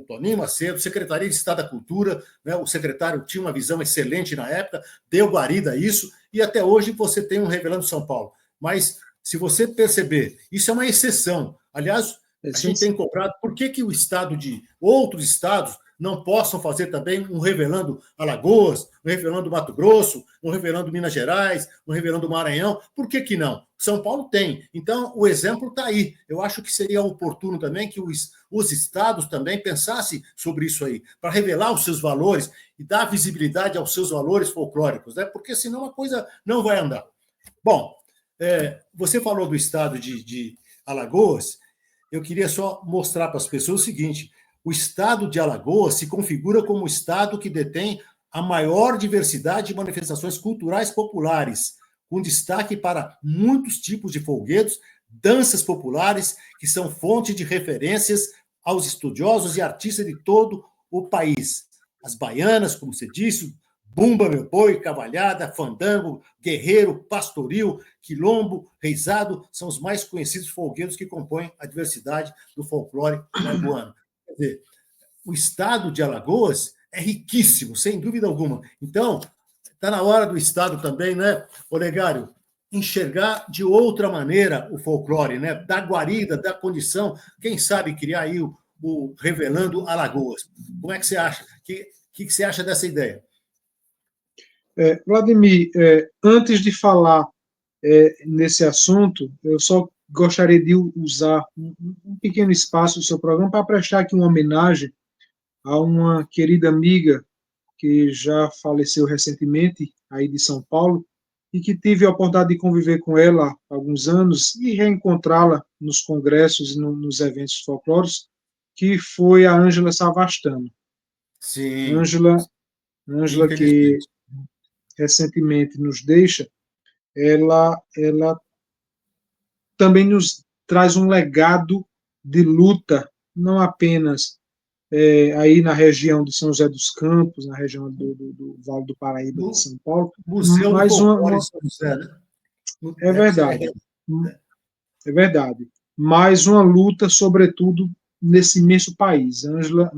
Speaker 1: Toninho Macedo, Secretaria de Estado da Cultura, né? O secretário tinha uma visão excelente na época, deu guarida a isso, e até hoje você tem um Revelando São Paulo. Mas, se você perceber, isso é uma exceção. Aliás, a gente tem cobrado por que o estado de outros estados não possam fazer também um Revelando Alagoas, um Revelando Mato Grosso, um Revelando Minas Gerais, um Revelando Maranhão. Por que não? São Paulo tem. Então, o exemplo está aí. Eu acho que seria oportuno também que os estados também pensassem sobre isso aí, para revelar os seus valores e dar visibilidade aos seus valores folclóricos, né? Porque senão a coisa não vai andar. Bom, você falou do estado de Alagoas, eu queria só mostrar para as pessoas o seguinte: o estado de Alagoas se configura como o estado que detém a maior diversidade de manifestações culturais populares, com destaque para muitos tipos de folguedos, danças populares, que são fonte de referências aos estudiosos e artistas de todo o país. As baianas, como você disse, bumba, meu boi, cavalhada, fandango, guerreiro, pastoril, quilombo, reizado, são os mais conhecidos folguedos que compõem a diversidade do folclore alagoano. Quer dizer, o estado de Alagoas é riquíssimo, sem dúvida alguma. Então, está na hora do estado também, né, Olegário, enxergar de outra maneira o folclore, né, da guarida, da condição, quem sabe criar aí o Revelando Alagoas. Como é que você acha? Que você acha dessa ideia?
Speaker 2: Vladimir, antes de falar nesse assunto, eu só gostaria de usar um pequeno espaço do seu programa para prestar aqui uma homenagem a uma querida amiga que já faleceu recentemente, aí de São Paulo, e que tive a oportunidade de conviver com ela há alguns anos e reencontrá-la nos congressos e nos eventos folclóricos, que foi a Ângela Savastano.
Speaker 1: Sim,
Speaker 2: Ângela que
Speaker 1: infelizmente.
Speaker 2: recentemente nos deixa, ela também nos traz um legado de luta, não apenas aí na região de São José dos Campos, na região do Vale do Paraíba de
Speaker 1: No
Speaker 2: São Paulo,
Speaker 1: Museu do
Speaker 2: mas
Speaker 1: Folclore de São José, né?
Speaker 2: é
Speaker 1: Deve ser.
Speaker 2: verdade, é verdade, mas uma luta, sobretudo, nesse imenso país. Ângela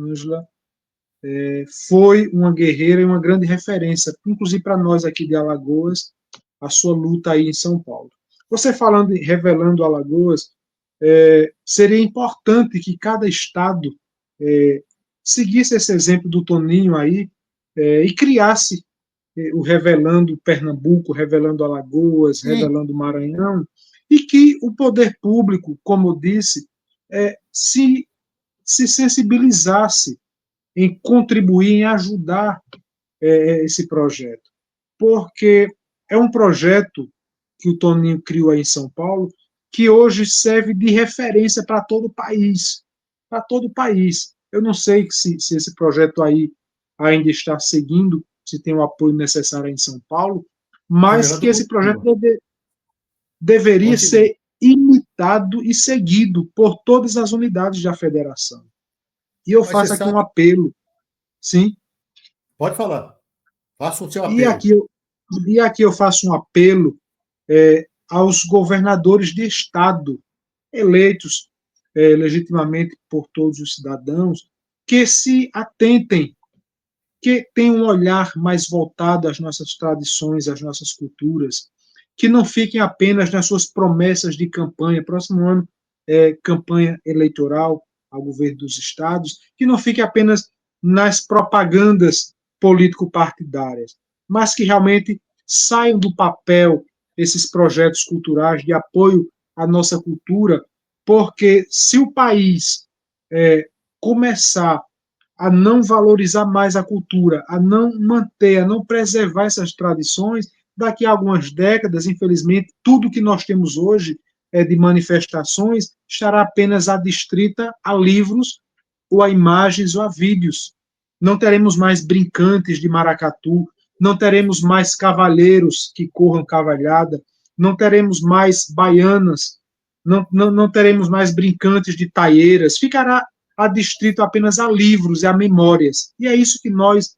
Speaker 2: foi uma guerreira e uma grande referência, inclusive para nós aqui de Alagoas, a sua luta aí em São Paulo. Você falando, revelando Alagoas, seria importante que cada estado seguisse esse exemplo do Toninho aí e criasse o Revelando Pernambuco, Revelando Alagoas,
Speaker 1: Sim,
Speaker 2: Revelando Maranhão, e que o poder público, como eu disse, se sensibilizasse em contribuir, em ajudar esse projeto. Porque é um projeto que o Toninho criou aí em São Paulo, que hoje serve de referência para todo o país. Para todo o país. Eu não sei se esse projeto aí ainda está seguindo, se tem o apoio necessário em São Paulo, mas que
Speaker 1: Revelando
Speaker 2: esse projeto
Speaker 1: continua.
Speaker 2: deveria
Speaker 1: Continua.
Speaker 2: ser imitado e seguido por todas as unidades da federação. E eu
Speaker 1: Mas você
Speaker 2: faço aqui um
Speaker 1: sabe,
Speaker 2: apelo, sim,
Speaker 1: pode falar, faça o seu
Speaker 2: e
Speaker 1: apelo.
Speaker 2: aqui eu, e aqui eu faço um apelo aos governadores de estado eleitos legitimamente por todos os cidadãos, que se atentem, que tenham um olhar mais voltado às nossas tradições, às nossas culturas, que não fiquem apenas nas suas promessas de campanha. Próximo ano campanha eleitoral ao governo dos estados, que não fiquem apenas nas propagandas político-partidárias, mas que realmente saiam do papel esses projetos culturais de apoio à nossa cultura, porque se o país começar a não valorizar mais a cultura, a não manter, a não preservar essas tradições, daqui a algumas décadas, infelizmente, tudo que nós temos hoje de manifestações estará apenas adstrita a livros ou a imagens ou a vídeos. Não teremos mais brincantes de maracatu, não teremos mais cavalheiros que corram cavalhada, não teremos mais baianas, não teremos mais brincantes de taieiras, ficará adstrito apenas a livros e a memórias. E é isso que nós,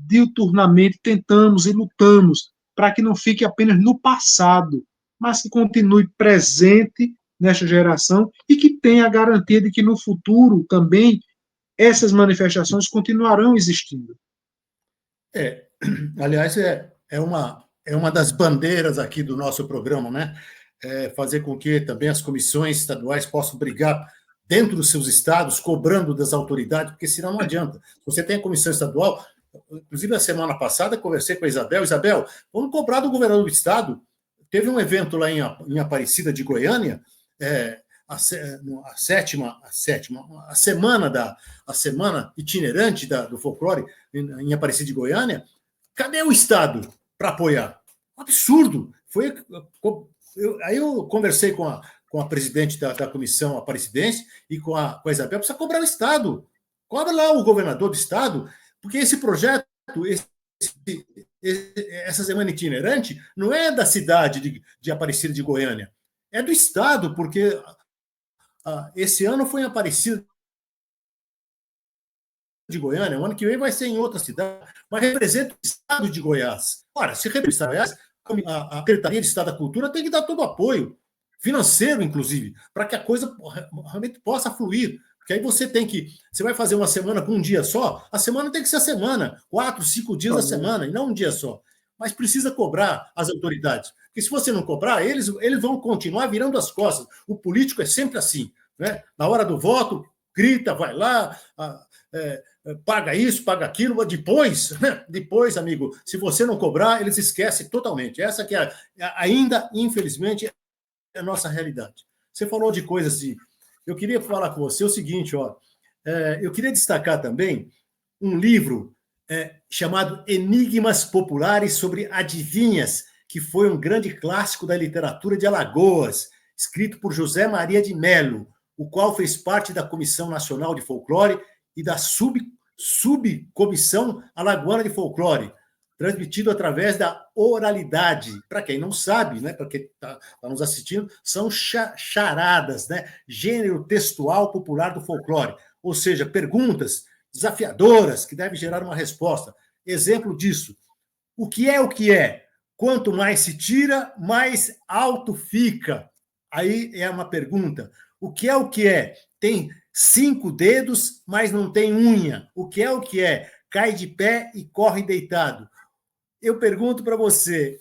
Speaker 2: diuturnamente, tentamos e lutamos para que não fique apenas no passado, mas que continue presente nesta geração e que tenha a garantia de que no futuro também essas manifestações continuarão existindo.
Speaker 1: É, aliás, é uma das bandeiras aqui do nosso programa, né? Fazer com que também as comissões estaduais possam brigar dentro dos seus estados, cobrando das autoridades, porque senão não adianta. Se você tem a comissão estadual, inclusive a semana passada conversei com a Isabel, vamos cobrar do governador do estado. Teve um evento lá em Aparecida de Goiânia, é, a semana itinerante do folclore em Aparecida de Goiânia. Cadê o Estado para apoiar? Um absurdo. Aí eu conversei com a presidente da comissão aparecidense e com a Isabel, precisa cobrar o Estado. Cobra lá o governador do Estado, porque esse projeto, essa semana itinerante, não é da cidade de Aparecida de Goiânia, é do Estado, porque esse ano foi em Aparecida de Goiânia, o ano que vem vai ser em outra cidade, mas representa o Estado de Goiás. Ora, se representa Goiás, a Secretaria de Estado da Cultura tem que dar todo o apoio, financeiro, inclusive, para que a coisa realmente possa fluir. Porque aí você vai fazer uma semana com um dia só, a semana tem que ser a semana, 4, 5 dias a semana, e não um dia só. Mas precisa cobrar as autoridades. Porque se você não cobrar, eles vão continuar virando as costas. O político é sempre assim. Né? Na hora do voto, grita, vai lá, paga isso, paga aquilo, mas depois, amigo, se você não cobrar, eles esquecem totalmente. Essa que ainda, infelizmente, é a nossa realidade. Você falou de coisas de... Eu queria falar com você o seguinte, eu queria destacar também um livro chamado Enigmas Populares sobre Adivinhas, que foi um grande clássico da literatura de Alagoas, escrito por José Maria de Melo, o qual fez parte da Comissão Nacional de Folclore e da subcomissão alagoana de folclore. transmitido através da oralidade. Para quem não sabe, né, para quem está nos assistindo, são charadas, né, gênero textual popular do folclore, ou seja, perguntas desafiadoras que devem gerar uma resposta. Exemplo disso, o que é o que é? Quanto mais se tira, mais alto fica. Aí é uma pergunta. O que é o que é? Tem 5 dedos, mas não tem unha. O que é o que é? Cai de pé e corre deitado. Eu pergunto para você,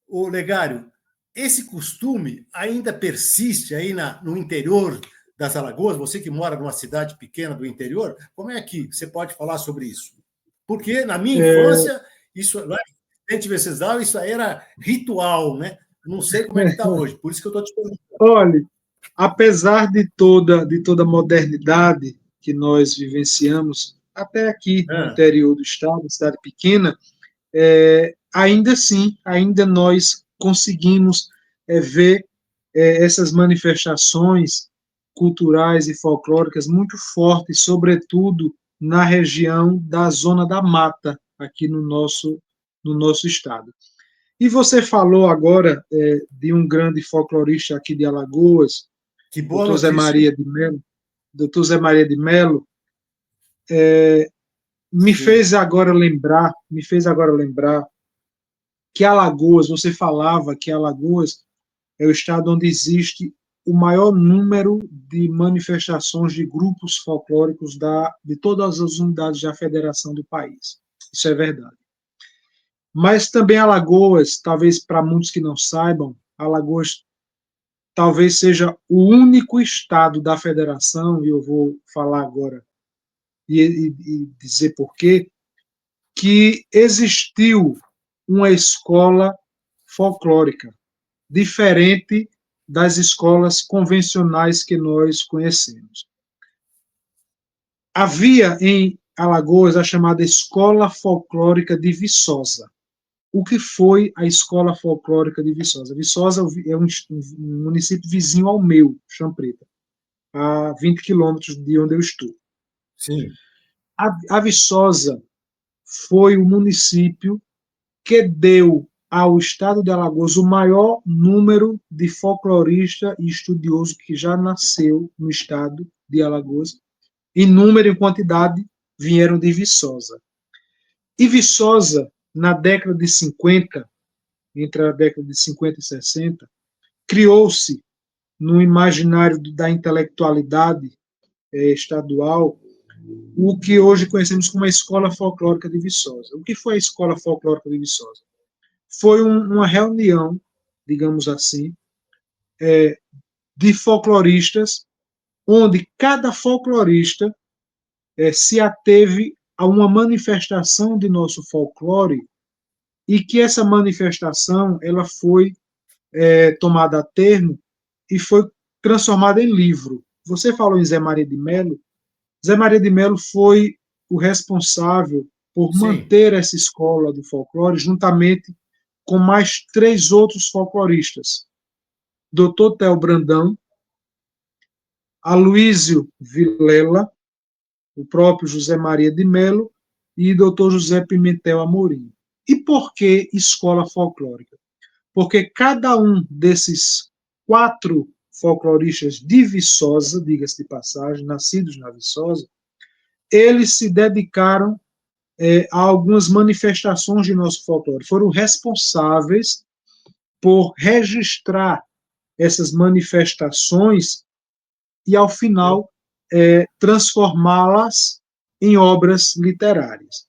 Speaker 1: ô Legário, esse costume ainda persiste aí no interior das Alagoas? Você que mora numa cidade pequena do interior, como é que você pode falar sobre isso? Porque na minha infância, isso lá em Venceslau, isso aí era ritual, né? Não sei como é que está hoje, por isso que eu estou te perguntando.
Speaker 2: Olha, apesar de toda a modernidade que nós vivenciamos, até aqui no interior do estado, cidade pequena, ainda assim, ainda nós conseguimos ver essas manifestações culturais e folclóricas muito fortes, sobretudo na região da Zona da Mata, aqui no nosso estado. E você falou agora de um grande folclorista aqui de Alagoas,
Speaker 1: que boa
Speaker 2: Dr. Zé
Speaker 1: notícia.
Speaker 2: Maria de Melo. Dr. Zé Maria de Melo me fez agora lembrar que Alagoas, você falava que Alagoas é o estado onde existe o maior número de manifestações de grupos folclóricos de todas as unidades da federação do país. Isso é verdade. Mas também Alagoas, talvez para muitos que não saibam, Alagoas talvez seja o único estado da federação, e eu vou falar agora e dizer por quê, que existiu uma escola folclórica, diferente das escolas convencionais que nós conhecemos. Havia em Alagoas a chamada Escola Folclórica de Viçosa. O que foi a Escola Folclórica de Viçosa? Viçosa é um município vizinho ao meu, Chão Preta, a 20 quilômetros de onde eu estou.
Speaker 1: Sim.
Speaker 2: A Viçosa foi o município que deu ao estado de Alagoas o maior número de folclorista e estudioso que já nasceu no estado de Alagoas. Em número e quantidade, vieram de Viçosa. E Viçosa, na década de 50, entre a década de 50 e 60, criou-se no imaginário da intelectualidade estadual o que hoje conhecemos como a Escola Folclórica de Viçosa. O que foi a Escola Folclórica de Viçosa? Foi uma reunião, digamos assim, de folcloristas, onde cada folclorista se ateve a uma manifestação de nosso folclore e que essa manifestação ela foi tomada a termo e foi transformada em livro. Você falou em Zé Maria de Melo. Zé Maria de Melo foi o responsável por manter essa escola do folclore juntamente com mais 3 outros folcloristas. Dr. Theo Brandão, Aloísio Vilela, o próprio José Maria de Melo e Dr. José Pimentel Amorim. E por que escola folclórica? Porque cada um desses 4 folcloristas de Viçosa, diga-se de passagem, nascidos na Viçosa, eles se dedicaram a algumas manifestações de nosso folclore. Foram responsáveis por registrar essas manifestações e, ao final, transformá-las em obras literárias.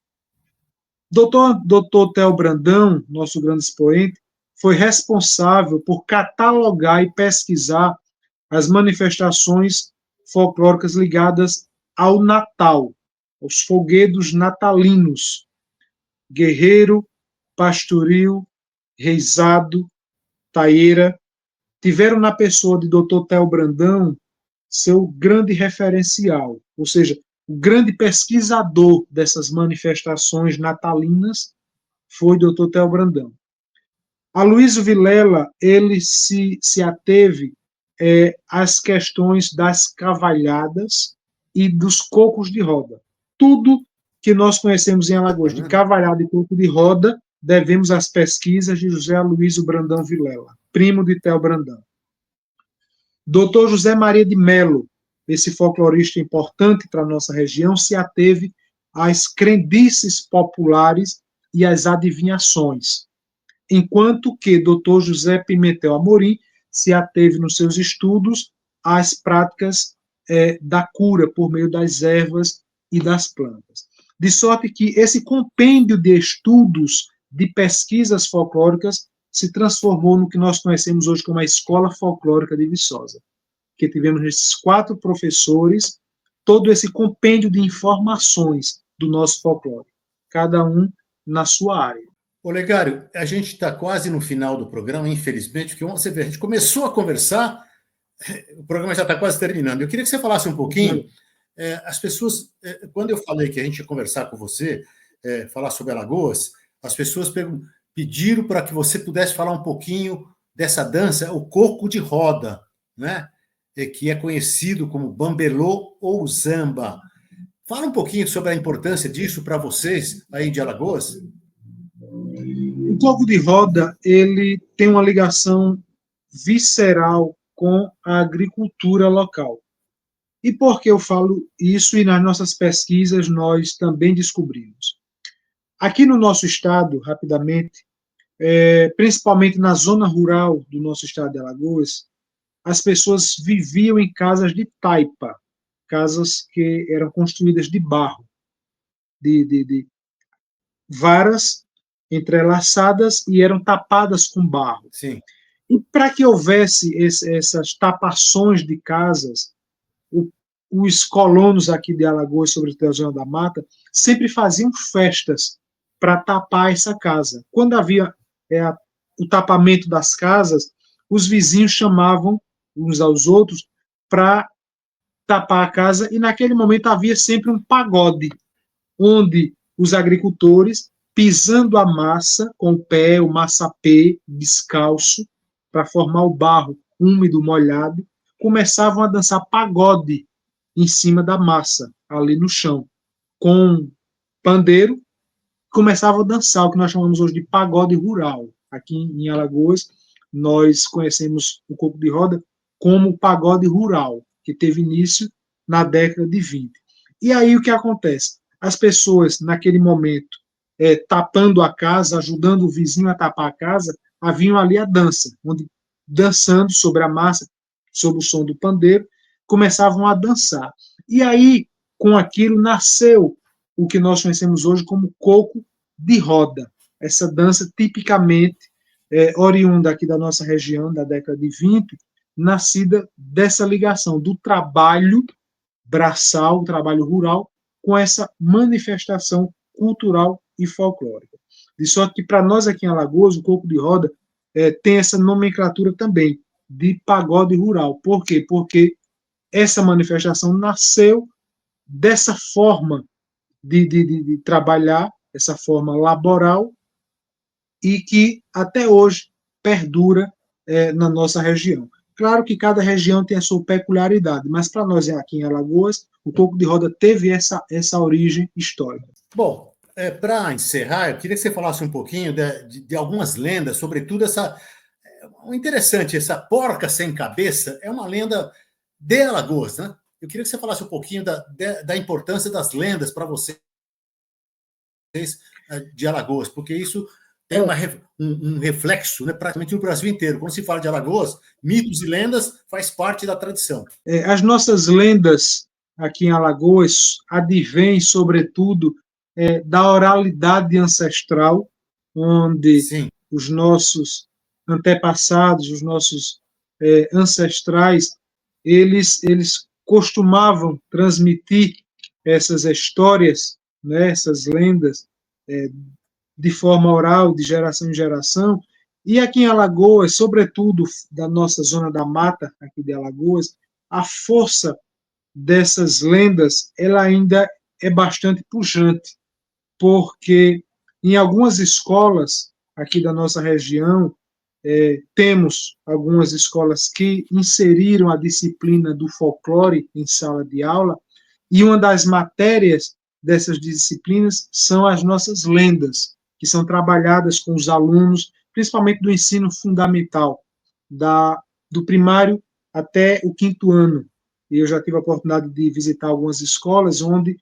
Speaker 2: Dr. Theo Brandão, nosso grande expoente, foi responsável por catalogar e pesquisar as manifestações folclóricas ligadas ao Natal, aos folguedos natalinos, guerreiro, pastoril, reizado, taieira, tiveram na pessoa de Dr. Theo Brandão seu grande referencial, ou seja, o grande pesquisador dessas manifestações natalinas foi Dr. Theo Brandão. Aloísio Vilela, ele se ateve às questões das cavalhadas e dos cocos de roda. Tudo que nós conhecemos em Alagoas de cavalhada e coco de roda, devemos às pesquisas de José Aloysio Brandão Vilela, primo de Theo Brandão. Dr. José Maria de Melo, esse folclorista importante para a nossa região, se ateve às crendices populares e às adivinhações, enquanto que Dr. José Pimentel Amorim se ateve nos seus estudos às práticas da cura por meio das ervas e das plantas. De sorte que esse compêndio de estudos, de pesquisas folclóricas, se transformou no que nós conhecemos hoje como a Escola Folclórica de Viçosa, que tivemos esses 4 professores, todo esse compêndio de informações do nosso folclore, cada um na sua área.
Speaker 1: Olegário, a gente está quase no final do programa, infelizmente, porque você vê, a gente começou a conversar, o programa já está quase terminando. Eu queria que você falasse um pouquinho, as pessoas, quando eu falei que a gente ia conversar com você, falar sobre Alagoas, as pessoas pediram para que você pudesse falar um pouquinho dessa dança, o coco de roda, né? Que é conhecido como bambelô ou zamba. Fala um pouquinho sobre a importância disso para vocês aí de Alagoas.
Speaker 2: O coco de roda, ele tem uma ligação visceral com a agricultura local. E por que eu falo isso? E nas nossas pesquisas nós também descobrimos. Aqui no nosso estado, rapidamente, principalmente na zona rural do nosso estado de Alagoas, as pessoas viviam em casas de taipa, casas que eram construídas de barro, de varas entrelaçaadas e eram tapadas com barro.
Speaker 1: Sim.
Speaker 2: E para que houvesse essas tapações de casas, os colonos aqui de Alagoas, sobretudo a Zona da Mata, sempre faziam festas para tapar essa casa. Quando havia o tapamento das casas, os vizinhos chamavam uns aos outros para tapar a casa, e naquele momento havia sempre um pagode, onde os agricultores, pisando a massa com o pé, o massapê, descalço, para formar o barro úmido, molhado, começavam a dançar pagode em cima da massa, ali no chão, com pandeiro, começavam a dançar o que nós chamamos hoje de pagode rural. Aqui em Alagoas, nós conhecemos o coco de roda como pagode rural, que teve início na década de 20. E aí o que acontece? As pessoas, naquele momento, tapando a casa, ajudando o vizinho a tapar a casa, haviam ali a dança, onde, dançando sobre a massa, sob o som do pandeiro, começavam a dançar. E aí, com aquilo, nasceu o que nós conhecemos hoje como coco de roda. Essa dança tipicamente oriunda aqui da nossa região, da década de 20, nascida dessa ligação do trabalho braçal, o trabalho rural, com essa manifestação cultural e folclórica. De sorte que, para nós aqui em Alagoas, o coco de roda tem essa nomenclatura também de pagode rural. Por quê? Porque essa manifestação nasceu dessa forma de trabalhar, essa forma laboral, e que até hoje perdura na nossa região. Claro que cada região tem a sua peculiaridade, mas para nós aqui em Alagoas, o coco de roda teve essa origem histórica.
Speaker 1: Bom, para encerrar, eu queria que você falasse um pouquinho de algumas lendas, sobretudo essa. Interessante, essa porca sem cabeça é uma lenda de Alagoas, né? Eu queria que você falasse um pouquinho da importância das lendas para vocês de Alagoas, porque isso tem um reflexo, né, praticamente no Brasil inteiro. Quando se fala de Alagoas, mitos e lendas faz parte da tradição.
Speaker 2: As nossas lendas aqui em Alagoas advêm, sobretudo, da oralidade ancestral, onde
Speaker 1: Sim.
Speaker 2: os nossos antepassados, os nossos ancestrais, eles costumavam transmitir essas histórias, né, essas lendas, de forma oral, de geração em geração. E aqui em Alagoas, sobretudo da nossa zona da mata, aqui de Alagoas, a força dessas lendas ela ainda é bastante pujante, porque em algumas escolas aqui da nossa região, temos algumas escolas que inseriram a disciplina do folclore em sala de aula, e uma das matérias dessas disciplinas são as nossas lendas, que são trabalhadas com os alunos, principalmente do ensino fundamental, do primário até o 5º ano. E eu já tive a oportunidade de visitar algumas escolas onde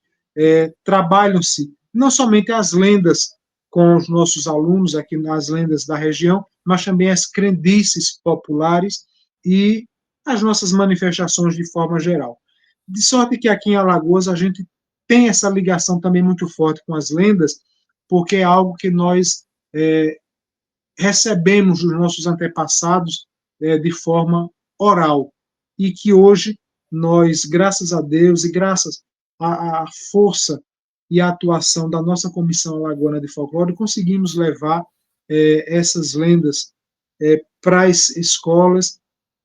Speaker 2: trabalham-se não somente as lendas com os nossos alunos, aqui nas lendas da região, mas também as crendices populares e as nossas manifestações de forma geral. De sorte que aqui em Alagoas a gente tem essa ligação também muito forte com as lendas, porque é algo que nós recebemos dos nossos antepassados de forma oral, e que hoje nós, graças a Deus e graças à força e à atuação da nossa Comissão Alagoana de Folclore, conseguimos levar essas lendas para as escolas,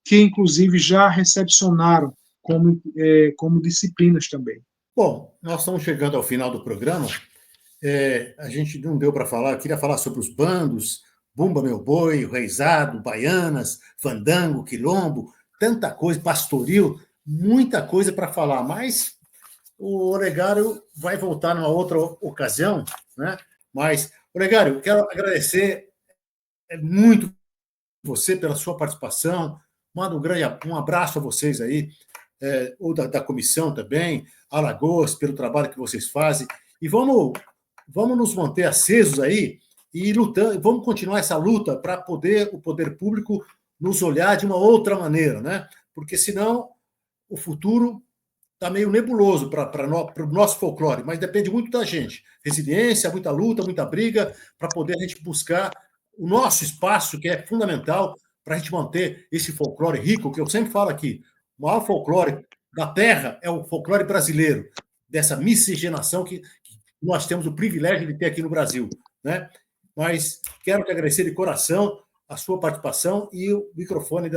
Speaker 2: que inclusive já recepcionaram como disciplinas também.
Speaker 1: Bom, nós estamos chegando ao final do programa. A gente não deu para falar, eu queria falar sobre os bandos, Bumba Meu Boi, Reizado, Baianas, Fandango, Quilombo, tanta coisa, Pastoril, muita coisa para falar, mas o Olegário vai voltar numa outra ocasião, né? Mas, Olegário, quero agradecer muito você pela sua participação, mando um abraço a vocês aí, ou da comissão também, Alagoas, pelo trabalho que vocês fazem, e vamos nos manter acesos aí e lutando, vamos continuar essa luta para o poder público nos olhar de uma outra maneira, né? Porque senão o futuro está meio nebuloso para o nosso folclore, mas depende muito da gente. Resiliência, muita luta, muita briga, para poder a gente buscar o nosso espaço, que é fundamental para a gente manter esse folclore rico, que eu sempre falo aqui, o maior folclore da terra é o folclore brasileiro, dessa miscigenação que nós temos o privilégio de ter aqui no Brasil, né? Mas quero te agradecer de coração a sua participação e o microfone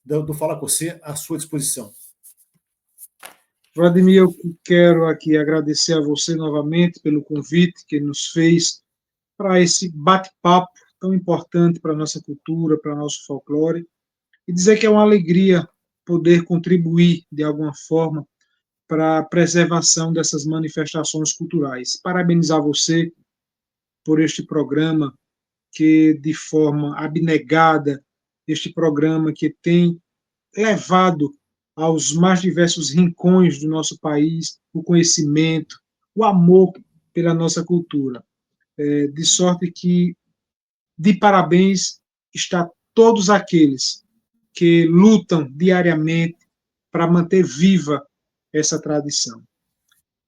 Speaker 1: do Fala Com Você à sua disposição.
Speaker 2: Vladimir, eu quero aqui agradecer a você novamente pelo convite que nos fez para esse bate-papo tão importante para a nossa cultura, para o nosso folclore, e dizer que é uma alegria poder contribuir de alguma forma para a preservação dessas manifestações culturais. Parabenizar você por este programa que, de forma abnegada, este programa que tem levado aos mais diversos rincões do nosso país o conhecimento, o amor pela nossa cultura. De sorte que, de parabéns, está todos aqueles que lutam diariamente para manter viva essa tradição.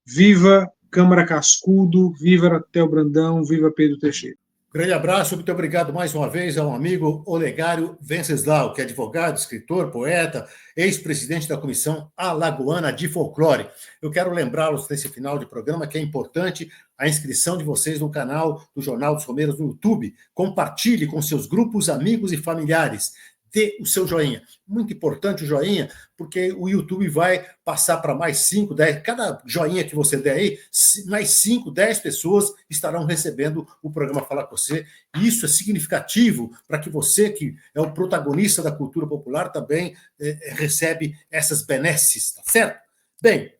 Speaker 2: Viva Câmara Cascudo, viva Theo Brandão, viva Pedro Teixeira.
Speaker 1: Grande abraço, muito obrigado mais uma vez ao amigo Olegário Venceslau, que é advogado, escritor, poeta, ex-presidente da Comissão Alagoana de Folclore. Eu quero lembrá-los nesse final de programa que é importante a inscrição de vocês no canal do Jornal dos Romeiros no YouTube. Compartilhe com seus grupos, amigos e familiares. Dê o seu joinha. Muito importante o joinha, porque o YouTube vai passar para mais 5, 10. Cada joinha que você der aí, mais 5, 10 pessoas estarão recebendo o programa Falar Com Você. E isso é significativo para que você, que é o protagonista da cultura popular, também recebe essas benesses, tá certo? Bem,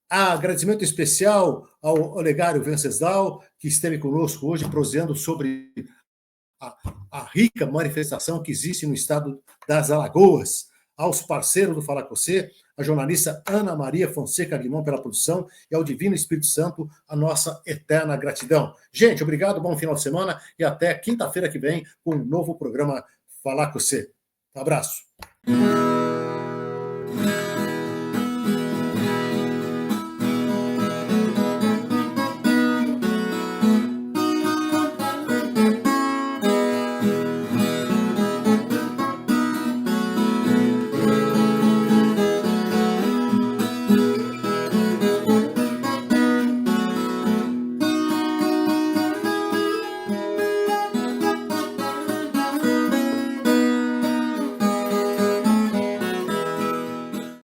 Speaker 1: agradecimento especial ao Olegário Venceslau, que esteve conosco hoje, proseando sobre a rica manifestação que existe no estado das Alagoas, aos parceiros do Falar Com Você, a jornalista Ana Maria Fonseca Guimon pela produção e ao Divino Espírito Santo a nossa eterna gratidão. Gente, obrigado, bom final de semana e até quinta-feira que vem com um novo programa Falar Com Você. Um abraço.